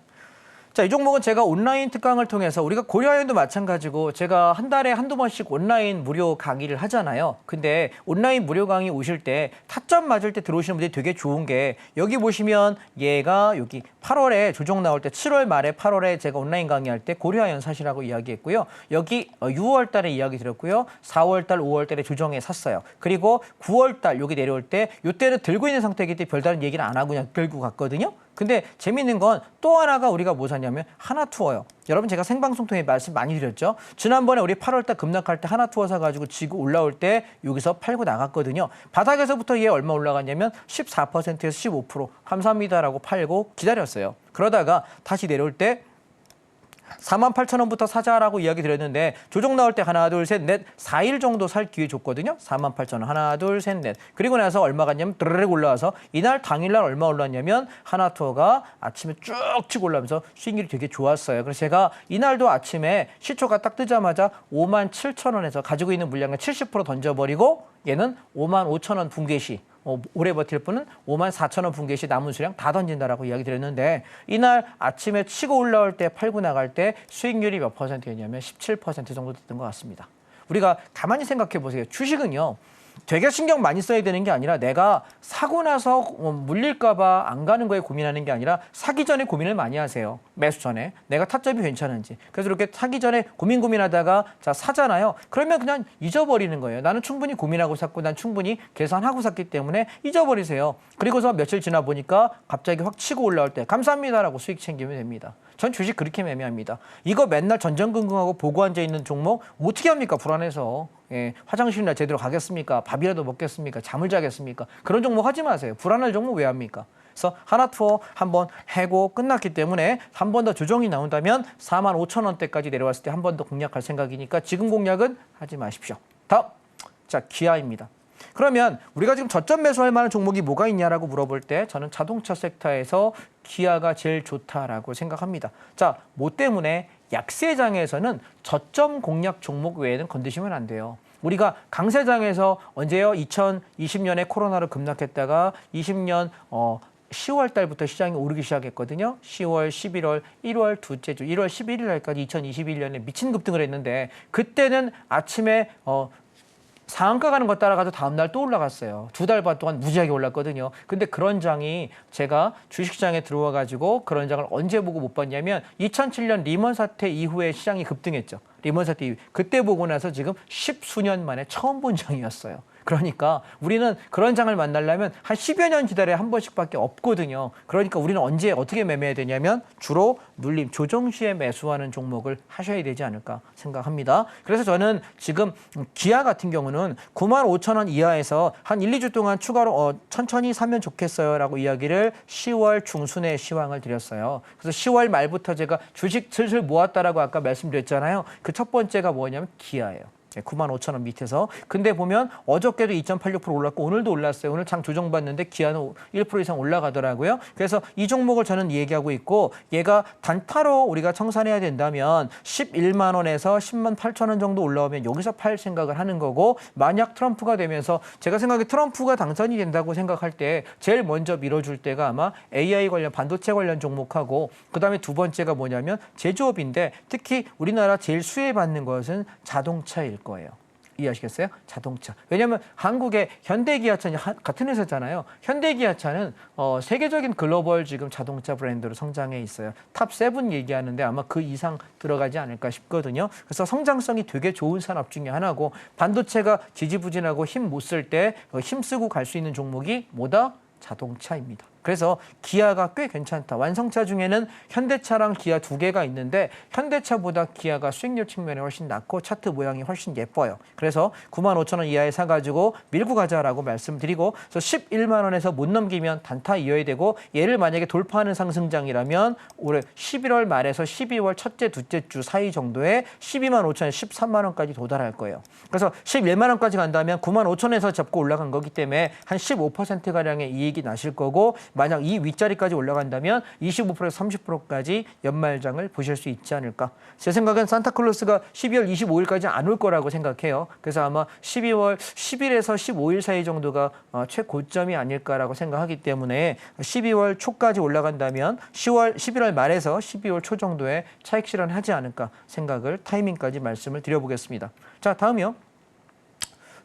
자, 이 종목은 제가 온라인 특강을 통해서 우리가 고려아연도 마찬가지고 제가 한 달에 한두 번씩 온라인 무료 강의를 하잖아요. 근데 온라인 무료 강의 오실 때 타점 맞을 때 들어오시는 분들이 되게 좋은 게 여기 보시면 얘가 여기 8월에 조정 나올 때 7월 말에 8월에 제가 온라인 강의할 때 고려아연 사시라고 이야기했고요. 여기 6월 달에 이야기 드렸고요. 4월 달, 5월 달에 조정에 샀어요. 그리고 9월 달 여기 내려올 때 이때는 들고 있는 상태이기 때문에 별다른 얘기를 안 하고 그냥 들고 갔거든요. 근데 재밌는 건 또 하나가 우리가 뭐 샀냐면 하나투어요. 여러분 제가 생방송 통해 말씀 많이 드렸죠. 지난번에 우리 8월 달 급락할 때 하나투어 사가지고 지고 올라올 때 여기서 팔고 나갔거든요. 바닥에서부터 얘 얼마 올라갔냐면 14%에서 15% 감사합니다라고 팔고 기다렸어요. 그러다가 다시 내려올 때 48,000원부터 사자라고 이야기 드렸는데 조정 나올 때 하나, 둘, 셋, 넷, 4일 정도 살 기회 줬거든요. 48,000원 하나, 둘, 셋, 넷. 그리고 나서 얼마 갔냐면 드르륵 올라와서 이날 당일날 얼마 올랐냐면 하나투어가 아침에 쭉 치고 올라오면서 수익률이 되게 좋았어요. 그래서 제가 이날도 아침에 시초가 딱 뜨자마자 57,000원에서 가지고 있는 물량을 70% 던져버리고 얘는 55,000원 붕괴 시 오래 버틸 분은 54,000원 붕괴 시 남은 수량 다 던진다라고 이야기 드렸는데 이날 아침에 치고 올라올 때 팔고 나갈 때 수익률이 몇 %였냐면 17% 정도 됐던 것 같습니다. 우리가 가만히 생각해 보세요. 주식은요. 되게 신경 많이 써야 되는 게 아니라 내가 사고 나서 물릴까 봐 안 가는 거에 고민하는 게 아니라 사기 전에 고민을 많이 하세요. 매수 전에. 내가 타점이 괜찮은지. 그래서 이렇게 사기 전에 고민하다가 자 사잖아요. 그러면 그냥 잊어버리는 거예요. 나는 충분히 고민하고 샀고 난 충분히 계산하고 샀기 때문에 잊어버리세요. 그리고서 며칠 지나 보니까 갑자기 확 치고 올라올 때 감사합니다라고 수익 챙기면 됩니다. 전 주식 그렇게 매매합니다. 이거 맨날 전전긍긍하고 보고 앉아있는 종목 어떻게 합니까? 불안해서. 예, 화장실이나 제대로 가겠습니까? 밥이라도 먹겠습니까? 잠을 자겠습니까? 그런 종목 하지 마세요. 불안할 종목 왜 합니까? 그래서 하나투어 한번 해고 끝났기 때문에 한 번 더 조정이 나온다면 45,000원대까지 내려왔을 때 한 번 더 공략할 생각이니까 지금 공략은 하지 마십시오. 다음, 자 기아입니다. 그러면 우리가 지금 저점 매수할 만한 종목이 뭐가 있냐라고 물어볼 때 저는 자동차 섹터에서 기아가 제일 좋다라고 생각합니다. 자, 뭐 때문에 약세장에서는 저점 공략 종목 외에는 건드시면 안 돼요. 우리가 강세장에서 언제요? 2020년에 코로나로 급락했다가 20년 10월 달부터 시장이 오르기 시작했거든요. 10월, 11월, 1월 둘째 주, 1월 11일 날까지 2021년에 미친 급등을 했는데 그때는 아침에 상한가 가는 거 따라가서 다음날 또 올라갔어요. 2달 반 동안 무지하게 올랐거든요. 근데 그런 장이 제가 주식시장에 들어와가지고 그런 장을 언제 보고 못 봤냐면 2007년 리먼 사태 이후에 시장이 급등했죠. 리먼 사태 이후. 그때 보고 나서 지금 10수년 만에 처음 본 장이었어요. 그러니까 우리는 그런 장을 만나려면 한 10여 년 기다려야 한 번씩밖에 없거든요. 그러니까 우리는 언제 어떻게 매매해야 되냐면 주로 눌림, 조정 시에 매수하는 종목을 하셔야 되지 않을까 생각합니다. 그래서 저는 지금 기아 같은 경우는 95,000원 이하에서 한 1, 2주 동안 추가로 천천히 사면 좋겠어요 라고 이야기를 10월 중순에 시황을 드렸어요. 그래서 10월 말부터 제가 주식 슬슬 모았다라고 아까 말씀드렸잖아요. 그 첫 번째가 뭐냐면 기아예요. 95,000원 밑에서. 근데 보면 어저께도 2.86% 올랐고 오늘도 올랐어요. 오늘 장 조정받는데 기아는 1% 이상 올라가더라고요. 그래서 이 종목을 저는 얘기하고 있고 얘가 단타로 우리가 청산해야 된다면 11만 원에서 10만 8천 원 정도 올라오면 여기서 팔 생각을 하는 거고 만약 트럼프가 되면서 제가 생각에 트럼프가 당선이 된다고 생각할 때 제일 먼저 밀어줄 때가 아마 AI 관련 반도체 관련 종목하고 그다음에 두 번째가 뭐냐면 제조업인데 특히 우리나라 제일 수혜받는 것은 자동차일 거예요. 이해하시겠어요? 자동차. 왜냐하면 한국의 현대기아차는 같은 회사잖아요. 현대기아차는 세계적인 글로벌 지금 자동차 브랜드로 성장해 있어요. 탑7 얘기하는데 아마 그 이상 들어가지 않을까 싶거든요. 그래서 성장성이 되게 좋은 산업 중에 하나고 반도체가 지지부진하고 힘 못 쓸 때 힘쓰고 갈 수 있는 종목이 뭐다? 자동차입니다. 그래서 기아가 꽤 괜찮다. 완성차 중에는 현대차랑 기아 두 개가 있는데 현대차보다 기아가 수익률 측면에 훨씬 낮고 차트 모양이 훨씬 예뻐요. 그래서 95,000원 이하에 사가지고 밀고 가자라고 말씀드리고 그래서 11만 원에서 못 넘기면 단타 이어야 되고 얘를 만약에 돌파하는 상승장이라면 올해 11월 말에서 12월 첫째, 둘째 주 사이 정도에 12만 5천에 13만 원까지 도달할 거예요. 그래서 11만 원까지 간다면 95,000원에서 잡고 올라간 거기 때문에 한 15%가량의 이익이 나실 거고 만약 이 윗자리까지 올라간다면 25%에서 30%까지 연말장을 보실 수 있지 않을까. 제 생각엔 산타클로스가 12월 25일까지 안 올 거라고 생각해요. 그래서 아마 12월 10일에서 15일 사이 정도가 최고점이 아닐까라고 생각하기 때문에 12월 초까지 올라간다면 11월 말에서 12월 초 정도에 차익 실현하지 않을까 생각을 타이밍까지 말씀을 드려보겠습니다. 자, 다음이요.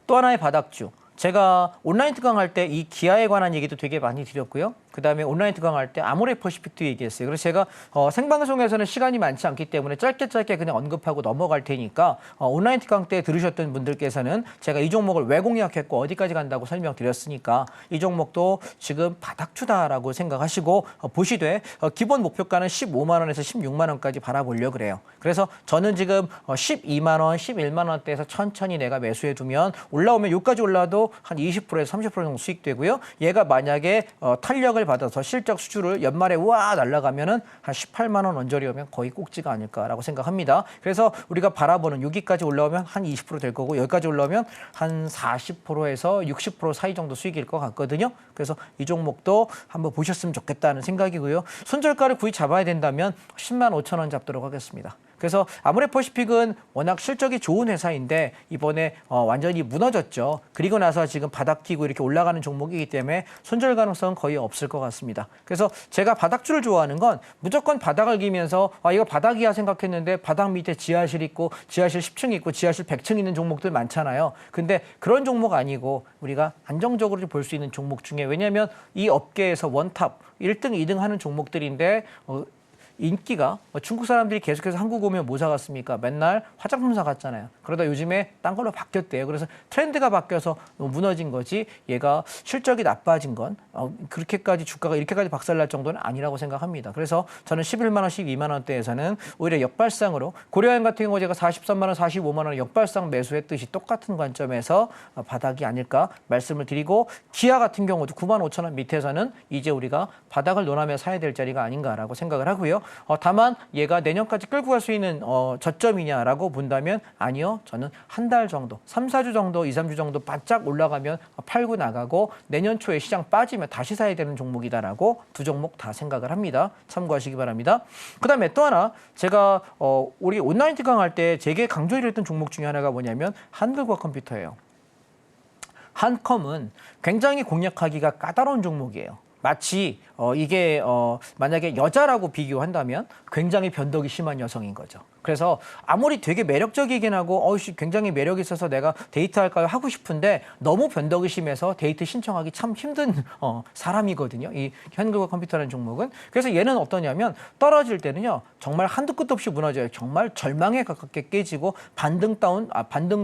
또 하나의 바닥주. 제가 온라인 특강할 때 이 기아에 관한 얘기도 되게 많이 드렸고요. 그다음에 온라인 특강할 때 아모레퍼시픽도 얘기했어요. 그래서 제가 생방송에서는 시간이 많지 않기 때문에 짧게 그냥 언급하고 넘어갈 테니까 온라인 특강 때 들으셨던 분들께서는 제가 이 종목을 왜 공략했고 어디까지 간다고 설명드렸으니까 이 종목도 지금 바닥주다라고 생각하시고 보시되 기본 목표가는 15만 원에서 16만 원까지 바라보려고 그래요. 그래서 저는 지금 12만 원, 11만 원대에서 천천히 내가 매수해 두면 올라오면 여기까지 올라도 한 20%에서 30% 정도 수익되고요. 얘가 만약에 탄력을 받아서 실적 수주를 연말에 우와 날아가면은 한 18만 원 언저리 오면 거의 꼭지가 아닐까라고 생각합니다. 그래서 우리가 바라보는 여기까지 올라오면 한 20% 될 거고 여기까지 올라오면 한 40%에서 60% 사이 정도 수익일 것 같거든요. 그래서 이 종목도 한번 보셨으면 좋겠다는 생각이고요. 손절가를 구입 잡아야 된다면 10만 5천 원 잡도록 하겠습니다. 그래서 아모레퍼시픽은 워낙 실적이 좋은 회사인데 이번에 완전히 무너졌죠. 그리고 나서 지금 바닥 끼고 이렇게 올라가는 종목이기 때문에 손절 가능성은 거의 없을 것 같습니다. 그래서 제가 바닥주를 좋아하는 건 무조건 바닥을 기면서 이거 바닥이야 생각했는데 바닥 밑에 지하실 있고 지하실 10층 있고 지하실 100층 있는 종목들 많잖아요. 근데 그런 종목 아니고 우리가 안정적으로 볼 수 있는 종목 중에 왜냐하면 이 업계에서 원탑 1등, 2등 하는 종목들인데 인기가 중국 사람들이 계속해서 한국 오면 뭐 사갔습니까? 맨날 화장품 사갔잖아요. 그러다 요즘에 딴 걸로 바뀌었대요. 그래서 트렌드가 바뀌어서 무너진 거지 얘가 실적이 나빠진 건 그렇게까지 주가가 이렇게까지 박살날 정도는 아니라고 생각합니다. 그래서 저는 11만 원, 12만 원대에서는 오히려 역발상으로 고려형 같은 경우 제가 43만 원, 45만 원 역발상 매수했듯이 똑같은 관점에서 바닥이 아닐까 말씀을 드리고 기아 같은 경우도 9만 5천 원 밑에서는 이제 우리가 바닥을 논하며 사야 될 자리가 아닌가라고 생각을 하고요. 다만 얘가 내년까지 끌고 갈 수 있는 저점이냐라고 본다면 아니요. 저는 한 달 정도, 3, 4주 정도, 2, 3주 정도 바짝 올라가면 팔고 나가고 내년 초에 시장 빠지면 다시 사야 되는 종목이다라고 두 종목 다 생각을 합니다. 참고하시기 바랍니다. 그다음에 또 하나 제가 우리 온라인 특강할 때 제게 강조를 했던 종목 중에 하나가 뭐냐면 한글과 컴퓨터예요. 한컴은 굉장히 공략하기가 까다로운 종목이에요. 마치 이게 만약에 여자라고 비교한다면 굉장히 변덕이 심한 여성인 거죠. 그래서 아무리 되게 매력적이긴 하고 굉장히 매력이 있어서 내가 데이트할까요 하고 싶은데 너무 변덕이 심해서 데이트 신청하기 참 힘든 사람이거든요. 이 현금과 컴퓨터라는 종목은. 그래서 얘는 어떠냐면 떨어질 때는요. 정말 한도 끝도 없이 무너져요. 정말 절망에 가깝게 깨지고 반등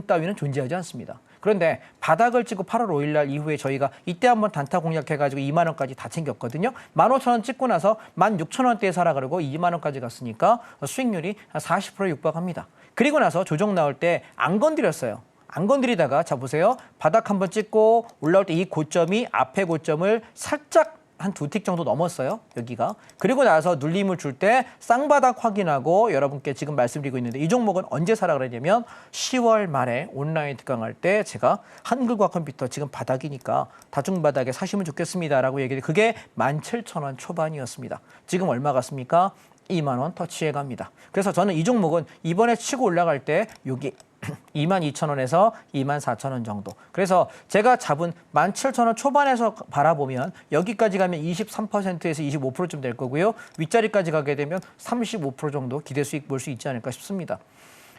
따위는 존재하지 않습니다. 그런데 바닥을 찍고 8월 5일 날 이후에 저희가 이때 한번 단타 공략해가지고 2만 원까지 다 챙겼거든요. 15,000원 찍고 나서 16,000원대에 사라 그러고 2만 원까지 갔으니까 수익률이 한 40% 육박합니다. 그리고 나서 조정 나올 때 안 건드렸어요. 안 건드리다가 자 보세요. 바닥 한번 찍고 올라올 때 이 고점이 앞에 고점을 살짝 한 2틱 정도 넘었어요. 여기가. 그리고 나서 눌림을 줄 때 쌍바닥 확인하고 여러분께 지금 말씀드리고 있는데 이 종목은 언제 사라 그러냐면 10월 말에 온라인 특강할 때 제가 한글과 컴퓨터 지금 바닥이니까 다중바닥에 사시면 좋겠습니다라고 얘기했는데 그게 17,000원 초반이었습니다. 지금 얼마 갔습니까? 2만 원 터치해 갑니다. 그래서 저는 이 종목은 이번에 치고 올라갈 때 여기 22,000원에서 24,000원 정도. 그래서 제가 잡은 17,000원 초반에서 바라보면 여기까지 가면 23%에서 25%쯤 될 거고요. 윗자리까지 가게 되면 35% 정도 기대 수익 볼 수 있지 않을까 싶습니다.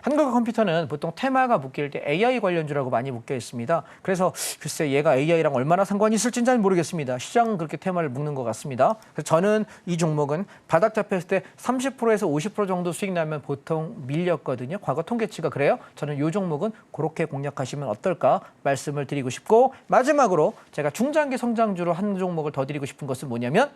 한국어 컴퓨터는 보통 테마가 묶일 때 AI 관련주라고 많이 묶여 있습니다. 그래서 글쎄 얘가 AI랑 얼마나 상관이 있을지는 잘 모르겠습니다. 시장은 그렇게 테마를 묶는 것 같습니다. 그래서 저는 이 종목은 바닥 잡혔을 때 30%에서 50% 정도 수익 나면 보통 밀렸거든요. 과거 통계치가 그래요. 저는 이 종목은 그렇게 공략하시면 어떨까 말씀을 드리고 싶고 마지막으로 제가 중장기 성장주로 한 종목을 더 드리고 싶은 것은 뭐냐면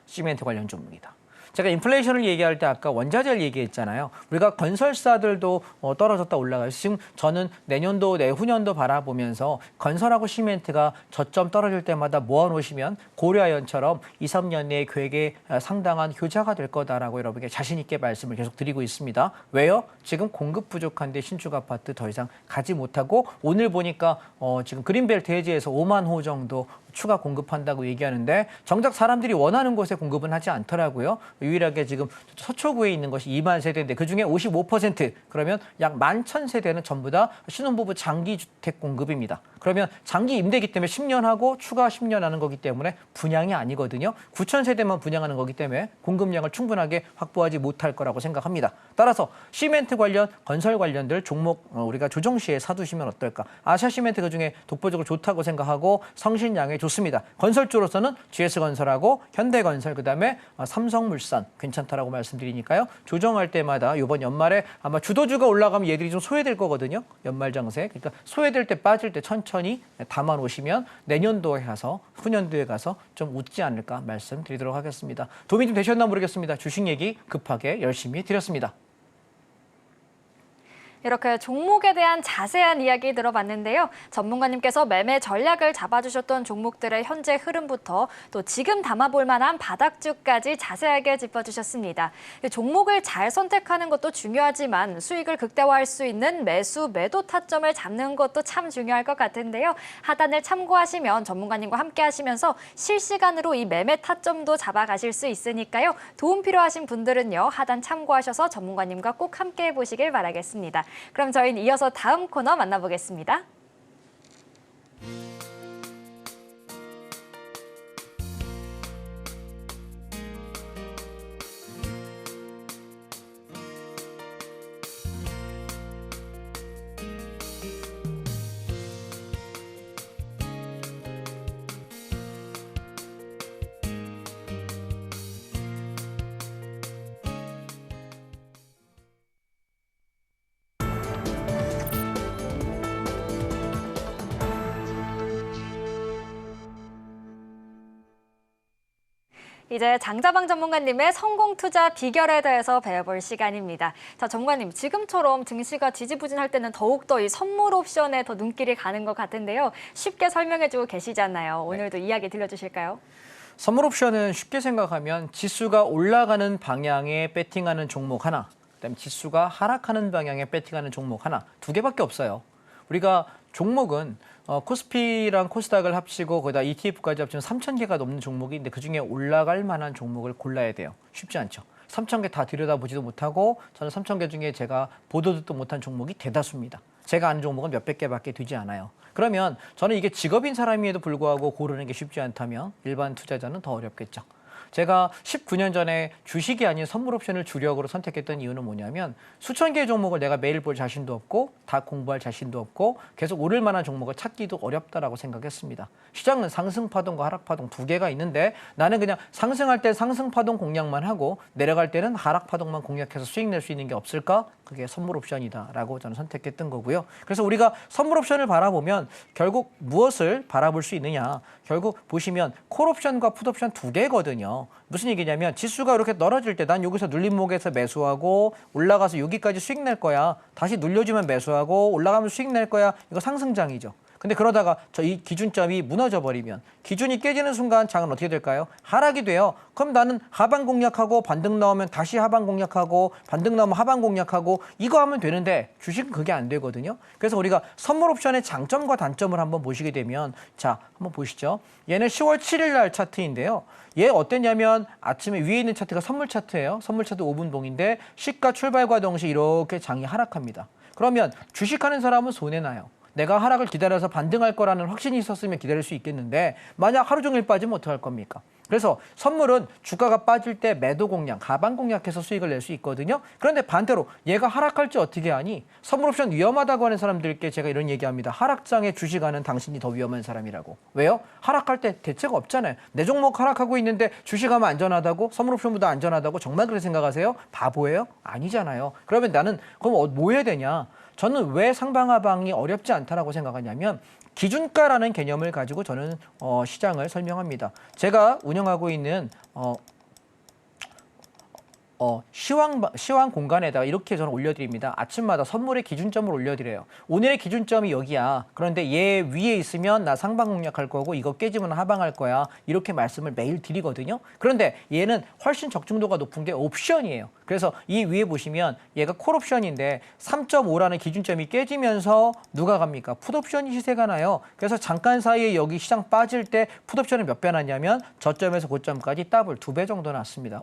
시멘트 관련 종목이다. 제가 인플레이션을 얘기할 때 아까 원자재를 얘기했잖아요. 우리가 건설사들도 떨어졌다 올라가요. 지금 저는 내년도, 내후년도 바라보면서 건설하고 시멘트가 저점 떨어질 때마다 모아놓으시면 고려아연처럼 2, 3년 내에 계획에 상당한 효자가 될 거다라고 여러분께 자신 있게 말씀을 계속 드리고 있습니다. 왜요? 지금 공급 부족한데 신축 아파트 더 이상 가지 못하고 오늘 보니까 지금 그린벨트 해지에서 5만 호 정도 추가 공급한다고 얘기하는데 정작 사람들이 원하는 곳에 공급은 하지 않더라고요. 유일하게 지금 서초구에 있는 것이 2만 세대인데 그중에 55% 그러면 약 11,000세대는 전부 다 신혼부부 장기주택 공급입니다. 그러면 장기 임대기 때문에 10년 하고 추가 10년 하는 거기 때문에 분양이 아니거든요. 9,000세대만 분양하는 거기 때문에 공급량을 충분하게 확보하지 못할 거라고 생각합니다. 따라서 시멘트 관련, 건설 관련들 종목 우리가 조정 시에 사두시면 어떨까. 아시아시멘트 그중에 독보적으로 좋다고 생각하고 성신양에 좋습니다. 건설 쪽으로서는 GS건설하고 현대건설 그다음에 삼성물산 괜찮다라고 말씀드리니까요. 조정할 때마다 이번 연말에 아마 주도주가 올라가면 얘들이 좀 소외될 거거든요. 연말장세. 그러니까 소외될 때 빠질 때 천천히 담아 놓으시면 내년도에 가서 후년도에 가서 좀 웃지 않을까 말씀드리도록 하겠습니다. 도움이 좀 되셨나 모르겠습니다. 주식 얘기 급하게 열심히 드렸습니다. 이렇게 종목에 대한 자세한 이야기 들어봤는데요. 전문가님께서 매매 전략을 잡아주셨던 종목들의 현재 흐름부터 또 지금 담아볼 만한 바닥주까지 자세하게 짚어주셨습니다. 종목을 잘 선택하는 것도 중요하지만 수익을 극대화할 수 있는 매수, 매도 타점을 잡는 것도 참 중요할 것 같은데요. 하단을 참고하시면 전문가님과 함께 하시면서 실시간으로 이 매매 타점도 잡아가실 수 있으니까요. 도움 필요하신 분들은요. 하단 참고하셔서 전문가님과 꼭 함께 해보시길 바라겠습니다. 그럼 저희는 이어서 다음 코너 만나보겠습니다. 이제 장자방 전문가님의 성공 투자 비결에 대해서 배워볼 시간입니다. 자, 전문가님, 지금처럼 증시가 지지부진할 때는 더욱더 이 선물 옵션에 더 눈길이 가는 것 같은데요. 쉽게 설명해주고 계시잖아요. 오늘도 이야기 들려주실까요? 선물 옵션은 쉽게 생각하면 지수가 올라가는 방향에 배팅하는 종목 하나, 그다음에 지수가 하락하는 방향에 배팅하는 종목 하나, 두 개밖에 없어요. 우리가 종목은 코스피랑 코스닥을 합치고 거기다 ETF까지 합치면 3,000개가 넘는 종목이 있는데 그중에 올라갈 만한 종목을 골라야 돼요. 쉽지 않죠. 3,000개 다 들여다보지도 못하고 저는 3,000개 중에 제가 보도 듣도 못한 종목이 대다수입니다. 제가 아는 종목은 몇백 개밖에 되지 않아요. 그러면 저는 이게 직업인 사람임에도 불구하고 고르는 게 쉽지 않다면 일반 투자자는 더 어렵겠죠. 제가 19년 전에 주식이 아닌 선물 옵션을 주력으로 선택했던 이유는 뭐냐면 수천 개의 종목을 내가 매일 볼 자신도 없고 다 공부할 자신도 없고 계속 오를 만한 종목을 찾기도 어렵다라고 생각했습니다. 시장은 상승 파동과 하락 파동 두 개가 있는데 나는 그냥 상승할 때 상승 파동 공략만 하고 내려갈 때는 하락 파동만 공략해서 수익 낼 수 있는 게 없을까? 그게 선물 옵션이다라고 저는 선택했던 거고요. 그래서 우리가 선물 옵션을 바라보면 결국 무엇을 바라볼 수 있느냐? 결국 보시면 콜 옵션과 풋 옵션 두 개거든요. 무슨 얘기냐면 지수가 이렇게 떨어질 때 난 여기서 눌림목에서 매수하고 올라가서 여기까지 수익 낼 거야. 다시 눌려주면 매수하고 올라가면 수익 낼 거야. 이거 상승장이죠. 근데 그러다가 이 기준점이 무너져 버리면 기준이 깨지는 순간 장은 어떻게 될까요? 하락이 돼요. 그럼 나는 하방 공략하고 반등 나오면 다시 하방 공략하고 반등 나오면 하방 공략하고 이거 하면 되는데 주식은 그게 안 되거든요. 그래서 우리가 선물 옵션의 장점과 단점을 한번 보시게 되면 자, 한번 보시죠. 얘는 10월 7일 날 차트인데요. 얘 어땠냐면 아침에 위에 있는 차트가 선물 차트예요. 선물 차트 5분봉인데 시가 출발과 동시에 이렇게 장이 하락합니다. 그러면 주식하는 사람은 손해나요. 내가 하락을 기다려서 반등할 거라는 확신이 있었으면 기다릴 수 있겠는데 만약 하루 종일 빠지면 어떡할 겁니까? 그래서 선물은 주가가 빠질 때 매도 공략, 하방 공략해서 수익을 낼 수 있거든요. 그런데 반대로 얘가 하락할지 어떻게 하니? 선물 옵션 위험하다고 하는 사람들께 제가 이런 얘기합니다. 하락장에 주식하는 당신이 더 위험한 사람이라고. 왜요? 하락할 때 대체가 없잖아요. 내 종목 하락하고 있는데 주식하면 안전하다고? 선물 옵션보다 안전하다고? 정말 그렇게 생각하세요? 바보예요? 아니잖아요. 그러면 나는 그럼 뭐 해야 되냐? 저는 왜 상방하방이 어렵지 않다라고 생각하냐면 기준가라는 개념을 가지고 저는 시장을 설명합니다. 제가 운영하고 있는 시황 공간에다가 이렇게 저는 올려드립니다. 아침마다 선물의 기준점을 올려드려요. 오늘의 기준점이 여기야. 그런데 얘 위에 있으면 나 상방 공략할 거고 이거 깨지면 하방할 거야. 이렇게 말씀을 매일 드리거든요. 그런데 얘는 훨씬 적중도가 높은 게 옵션이에요. 그래서 이 위에 보시면 얘가 콜 옵션인데 3.5라는 기준점이 깨지면서 누가 갑니까? 풋 옵션이 시세가 나요. 그래서 잠깐 사이에 여기 시장 빠질 때 풋 옵션은 몇 배 났냐면 저점에서 고점까지 더블 2배 정도 났습니다.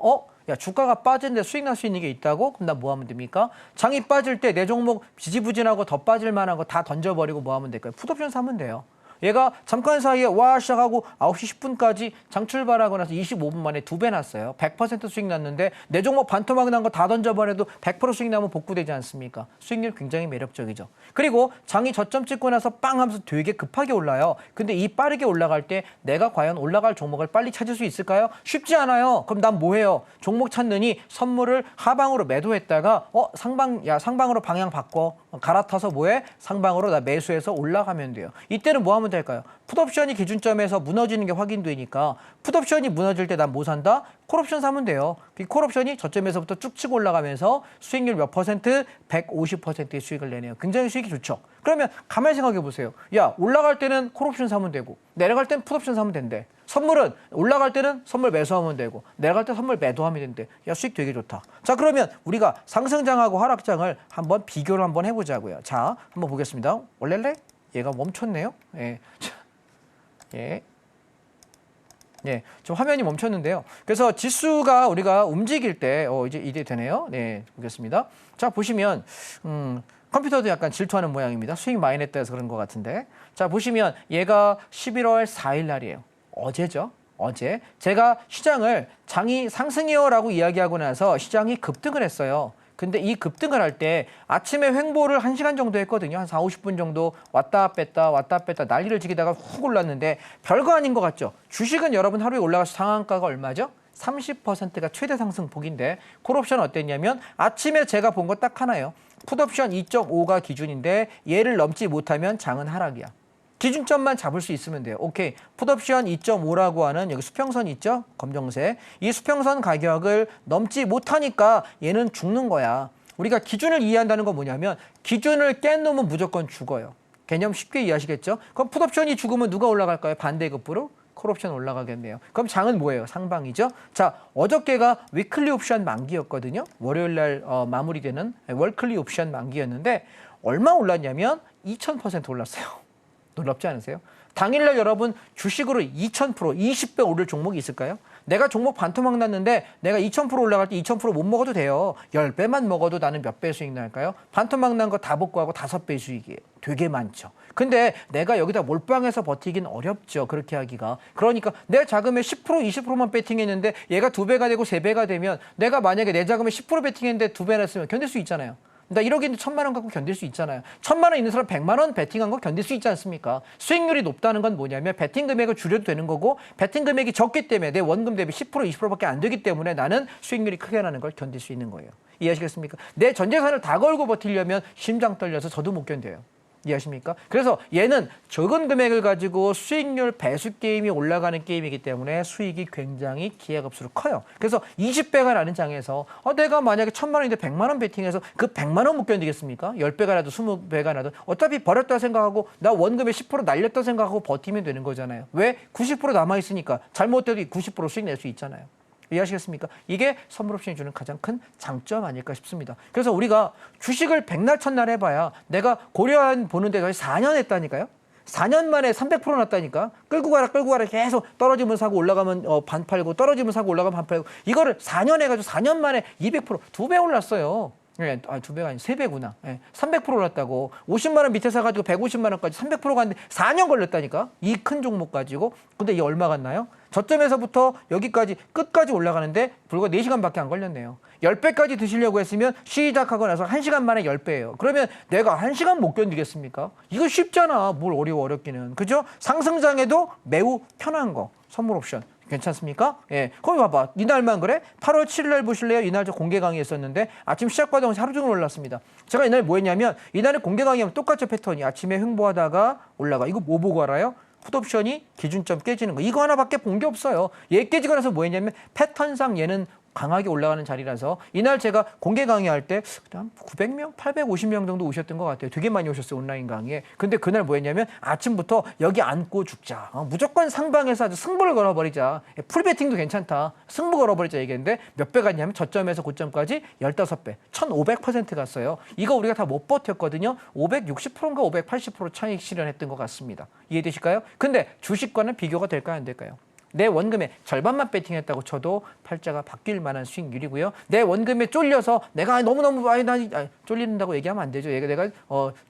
야, 주가가 빠지는데 수익 날 수 있는 게 있다고? 그럼 나 뭐 하면 됩니까? 장이 빠질 때 내 종목 지지부진하고 더 빠질 만한 거 다 던져버리고 뭐 하면 될까요? 풋옵션 사면 돼요. 얘가 잠깐 사이에 와 시작하고 9시 10분까지 장 출발하고 나서 25분 만에 2배 났어요. 100% 수익 났는데 내 종목 반토막 난 거 다 던져버려도 100% 수익 나면 복구되지 않습니까? 수익률 굉장히 매력적이죠. 그리고 장이 저점 찍고 나서 빵 하면서 되게 급하게 올라요. 근데 이 빠르게 올라갈 때 내가 과연 올라갈 종목을 빨리 찾을 수 있을까요? 쉽지 않아요. 그럼 난 뭐 해요? 종목 찾느니 선물을 하방으로 매도했다가 상방으로 방향 바꿔. 갈아타서 뭐해? 상방으로 나 매수해서 올라가면 돼요. 이때는 뭐 하면 될까요? 풋옵션이 기준점에서 무너지는 게 확인되니까 풋옵션이 무너질 때 난 뭐 산다? 콜옵션 사면 돼요. 이 콜옵션이 저점에서부터 쭉 치고 올라가면서 수익률 몇 퍼센트? 150%의 수익을 내네요. 굉장히 수익이 좋죠. 그러면 가만히 생각해 보세요. 야, 올라갈 때는 콜옵션 사면 되고 내려갈 때는 풋옵션 사면 된대. 선물은 올라갈 때는 선물 매수하면 되고 내려갈 때 선물 매도하면 된대. 야, 수익 되게 좋다. 자, 그러면 우리가 상승장하고 하락장을 한번 비교를 한번 해보자고요. 자, 한번 보겠습니다. 원래래? 얘가 멈췄네요. 예. 예. 예, 좀 화면이 멈췄는데요. 그래서 지수가 우리가 움직일 때, 이제 되네요. 네, 보겠습니다. 자, 보시면, 컴퓨터도 약간 질투하는 모양입니다. 수익 많이 냈다 해서 그런 것 같은데. 자, 보시면 얘가 11월 4일 날이에요. 어제죠. 어제. 제가 시장을 장이 상승이요라고 이야기하고 나서 시장이 급등을 했어요. 근데 이 급등을 할 때 아침에 횡보를 1시간 정도 했거든요. 한 4, 50분 정도 왔다 뺐다 난리를 지기다가 훅 올랐는데 별거 아닌 것 같죠. 주식은 여러분 하루에 올라가서 상한가가 얼마죠? 30%가 최대 상승폭인데 콜옵션 어땠냐면 아침에 제가 본 거 딱 하나예요. 풋옵션 2.5가 기준인데 얘를 넘지 못하면 장은 하락이야. 기준점만 잡을 수 있으면 돼요. 오케이. 풋옵션 2.5라고 하는 여기 수평선 있죠? 검정색. 이 수평선 가격을 넘지 못하니까 얘는 죽는 거야. 우리가 기준을 이해한다는 건 뭐냐면 기준을 깬 놈은 무조건 죽어요. 개념 쉽게 이해하시겠죠? 그럼 풋옵션이 죽으면 누가 올라갈까요? 반대급부로? 콜옵션 올라가겠네요. 그럼 장은 뭐예요? 상방이죠? 자, 어저께가 위클리 옵션 만기였거든요. 월요일 날 마무리되는 월클리 옵션 만기였는데 얼마 올랐냐면 2000% 올랐어요. 놀랍지 않으세요? 당일날 여러분 주식으로 2000%, 20배 오를 종목이 있을까요? 내가 종목 반토막 났는데 내가 2000% 올라갈 때 2000%못 먹어도 돼요. 10배만 먹어도 나는 몇 배 수익 날까요? 반토막 난 거 다 복구하고 5배 수익이에요. 되게 많죠. 근데 내가 여기다 몰빵해서 버티긴 어렵죠. 그렇게 하기가. 그러니까 내 자금의 10% 20%만 베팅했는데 얘가 2배가 되고 3배가 되면 내가 만약에 내 자금의 10% 베팅했는데 2배나 했으면 견딜 수 있잖아요. 나 1억인데 1000만 원 갖고 견딜 수 있잖아요. 1000만 원 있는 사람 100만 원 베팅한 거 견딜 수 있지 않습니까? 수익률이 높다는 건 뭐냐면 베팅 금액을 줄여도 되는 거고 베팅 금액이 적기 때문에 내 원금 대비 10% 20%밖에 안 되기 때문에 나는 수익률이 크게 나는 걸 견딜 수 있는 거예요. 이해하시겠습니까? 내 전 재산을 다 걸고 버티려면 심장 떨려서 저도 못 견뎌요. 이해하십니까? 그래서 얘는 적은 금액을 가지고 수익률 배수 게임이 올라가는 게임이기 때문에 수익이 굉장히 기하급수로 커요. 그래서 20배가 나는 장에서 내가 만약에 1000만 원인데 100만 원 베팅해서 그 100만 원 못 견디겠습니까? 10배가 나도 20배가 나도 어차피 버렸다 생각하고 나 원금의 10% 날렸다 생각하고 버티면 되는 거잖아요. 왜? 90% 남아있으니까 잘못돼도 90% 수익 낼 수 있잖아요. 이해하시겠습니까? 이게 선물옵션이 주는 가장 큰 장점 아닐까 싶습니다. 그래서 우리가 주식을 백날 첫날 해봐야 내가 고려한 보는데 거의 4년 했다니까요. 4년 만에 300% 났다니까. 끌고 가라 계속 떨어지면 사고 올라가면 반 팔고 떨어지면 사고 올라가면 반 팔고 이거를 4년 해가지고 4년 만에 200% 2배 올랐어요. 네, 2배가 아니 3배구나. 네, 300% 올랐다고. 50만 원 밑에 사가지고 150만 원까지 300% 갔는데 4년 걸렸다니까. 이 큰 종목 가지고. 근데 이게 얼마 갔나요? 저점에서부터 여기까지 끝까지 올라가는데 불과 4시간밖에 안 걸렸네요. 10배까지 드시려고 했으면 시작하고 나서 1시간 만에 10배예요. 그러면 내가 1시간 못 견디겠습니까? 이거 쉽잖아. 뭘 어렵기는. 그죠? 상승장에도 매우 편한 거. 선물 옵션. 괜찮습니까? 예. 거기 봐봐. 이날만 그래? 8월 7일 날 보실래요? 이날 저 공개 강의했었는데 아침 시작과 동안 하루 종일 올랐습니다. 제가 이날 뭐 했냐면 이날에 공개 강의하면 똑같죠 패턴이. 아침에 횡보하다가 올라가. 이거 뭐 보고 알아요? 풋옵션이 기준점 깨지는 거. 이거 하나밖에 본 게 없어요. 얘 깨지고 나서 뭐 했냐면 패턴상 얘는 강하게 올라가는 자리라서 이날 제가 공개 강의할 때 그냥 900명, 850명 정도 오셨던 것 같아요. 되게 많이 오셨어요. 온라인 강의에. 근데 그날 뭐 했냐면 아침부터 여기 앉고 죽자. 무조건 상방에서 아주 승부를 걸어버리자. 풀베팅도 괜찮다. 승부 걸어버리자 얘기했는데 몇 배 갔냐면 저점에서 고점까지 15배. 1500% 갔어요. 이거 우리가 다 못 버텼거든요. 560%인가 580% 차익 실현했던 것 같습니다. 이해되실까요? 근데 주식과는 비교가 될까요? 안 될까요? 내 원금의 절반만 베팅했다고 쳐도 팔자가 바뀔 만한 수익률이고요. 내 원금에 쫄려서 내가 너무너무 쫄린다고 얘기하면 안 되죠. 내가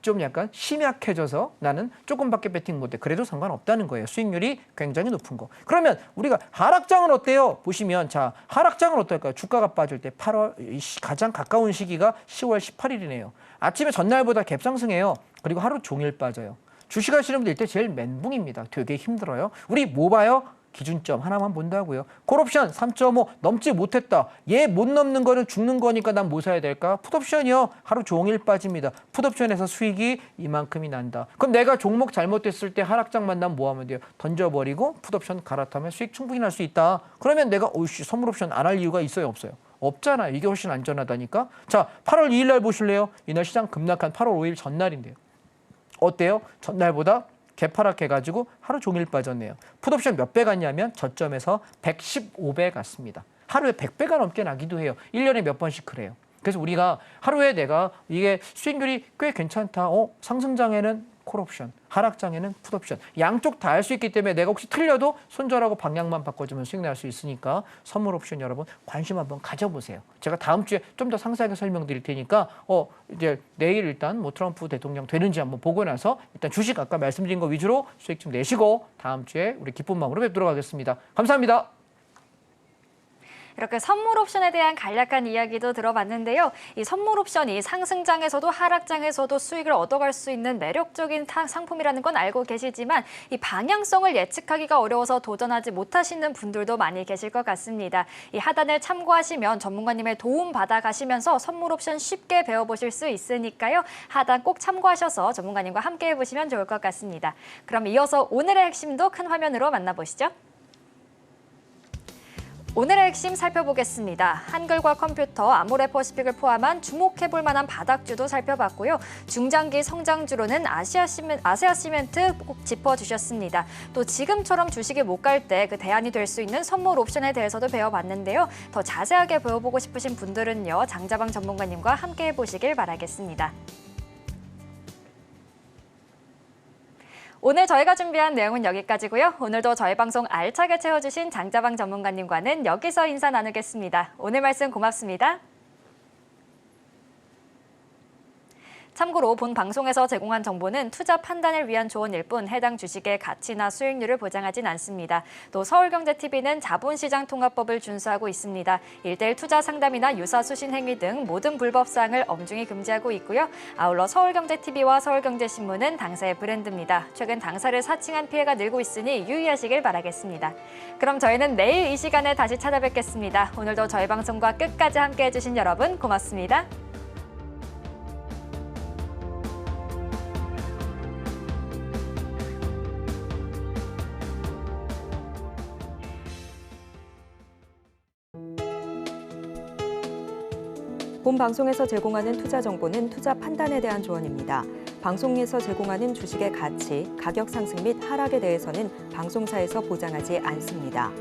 좀 약간 심약해져서 나는 조금밖에 베팅 못해. 그래도 상관없다는 거예요. 수익률이 굉장히 높은 거. 그러면 우리가 하락장은 어때요? 보시면 자 하락장은 어떨까요? 주가가 빠질 때 8월 가장 가까운 시기가 10월 18일이네요. 아침에 전날보다 갭상승해요. 그리고 하루 종일 빠져요. 주식하시는 분들 이때 제일 멘붕입니다. 되게 힘들어요. 우리 뭐 봐요? 기준점 하나만 본다고요. 콜옵션 3.5 넘지 못했다. 얘 못 넘는 거는 죽는 거니까 난 뭐 사야 될까? 풋옵션이요. 하루 종일 빠집니다. 풋옵션에서 수익이 이만큼이 난다. 그럼 내가 종목 잘못됐을 때 하락장 만나면 뭐 하면 돼요? 던져버리고 풋옵션 갈아타면 수익 충분히 날 수 있다. 그러면 내가 선물옵션 안 할 이유가 있어요? 없어요? 없잖아요. 이게 훨씬 안전하다니까. 자, 8월 2일 날 보실래요? 이날 시장 급락한 8월 5일 전날인데요. 어때요? 전날보다 개파락해가지고 하루 종일 빠졌네요. 풋옵션 몇 배 갔냐면 저점에서 115배 갔습니다. 하루에 100배가 넘게 나기도 해요. 1년에 몇 번씩 그래요. 그래서 우리가 하루에 내가 이게 수익률이 꽤 괜찮다. 상승장에는 콜옵션, 하락장에는 풋옵션. 양쪽 다 할 수 있기 때문에 내가 혹시 틀려도 손절하고 방향만 바꿔주면 수익 날 수 있으니까 선물 옵션 여러분 관심 한번 가져보세요. 제가 다음 주에 좀 더 상세하게 설명드릴 테니까 이제 내일 일단 뭐 트럼프 대통령 되는지 한번 보고 나서 일단 주식 아까 말씀드린 거 위주로 수익 좀 내시고 다음 주에 우리 기쁜 마음으로 뵙도록 하겠습니다. 감사합니다. 이렇게 선물 옵션에 대한 간략한 이야기도 들어봤는데요. 이 선물 옵션이 상승장에서도 하락장에서도 수익을 얻어갈 수 있는 매력적인 상품이라는 건 알고 계시지만 이 방향성을 예측하기가 어려워서 도전하지 못하시는 분들도 많이 계실 것 같습니다. 이 하단을 참고하시면 전문가님의 도움 받아가시면서 선물 옵션 쉽게 배워보실 수 있으니까요. 하단 꼭 참고하셔서 전문가님과 함께 해보시면 좋을 것 같습니다. 그럼 이어서 오늘의 핵심도 큰 화면으로 만나보시죠. 오늘의 핵심 살펴보겠습니다. 한글과 컴퓨터, 아모레퍼시픽을 포함한 주목해볼 만한 바닥주도 살펴봤고요. 중장기 성장주로는 아세아시멘트 꼭 짚어주셨습니다. 또 지금처럼 주식이 못 갈 때 그 대안이 될 수 있는 선물 옵션에 대해서도 배워봤는데요. 더 자세하게 배워보고 싶으신 분들은요. 장자방 전문가님과 함께 해보시길 바라겠습니다. 오늘 저희가 준비한 내용은 여기까지고요. 오늘도 저희 방송 알차게 채워주신 장자방 전문가님과는 여기서 인사 나누겠습니다. 오늘 말씀 고맙습니다. 참고로 본 방송에서 제공한 정보는 투자 판단을 위한 조언일 뿐 해당 주식의 가치나 수익률을 보장하진 않습니다. 또 서울경제TV는 자본시장통합법을 준수하고 있습니다. 1:1 투자 상담이나 유사 수신 행위 등 모든 불법 사항을 엄중히 금지하고 있고요. 아울러 서울경제TV와 서울경제신문은 당사의 브랜드입니다. 최근 당사를 사칭한 피해가 늘고 있으니 유의하시길 바라겠습니다. 그럼 저희는 내일 이 시간에 다시 찾아뵙겠습니다. 오늘도 저희 방송과 끝까지 함께해 주신 여러분 고맙습니다. 본 방송에서 제공하는 투자 정보는 투자 판단에 대한 조언입니다. 방송에서 제공하는 주식의 가치, 가격 상승 및 하락에 대해서는 방송사에서 보장하지 않습니다.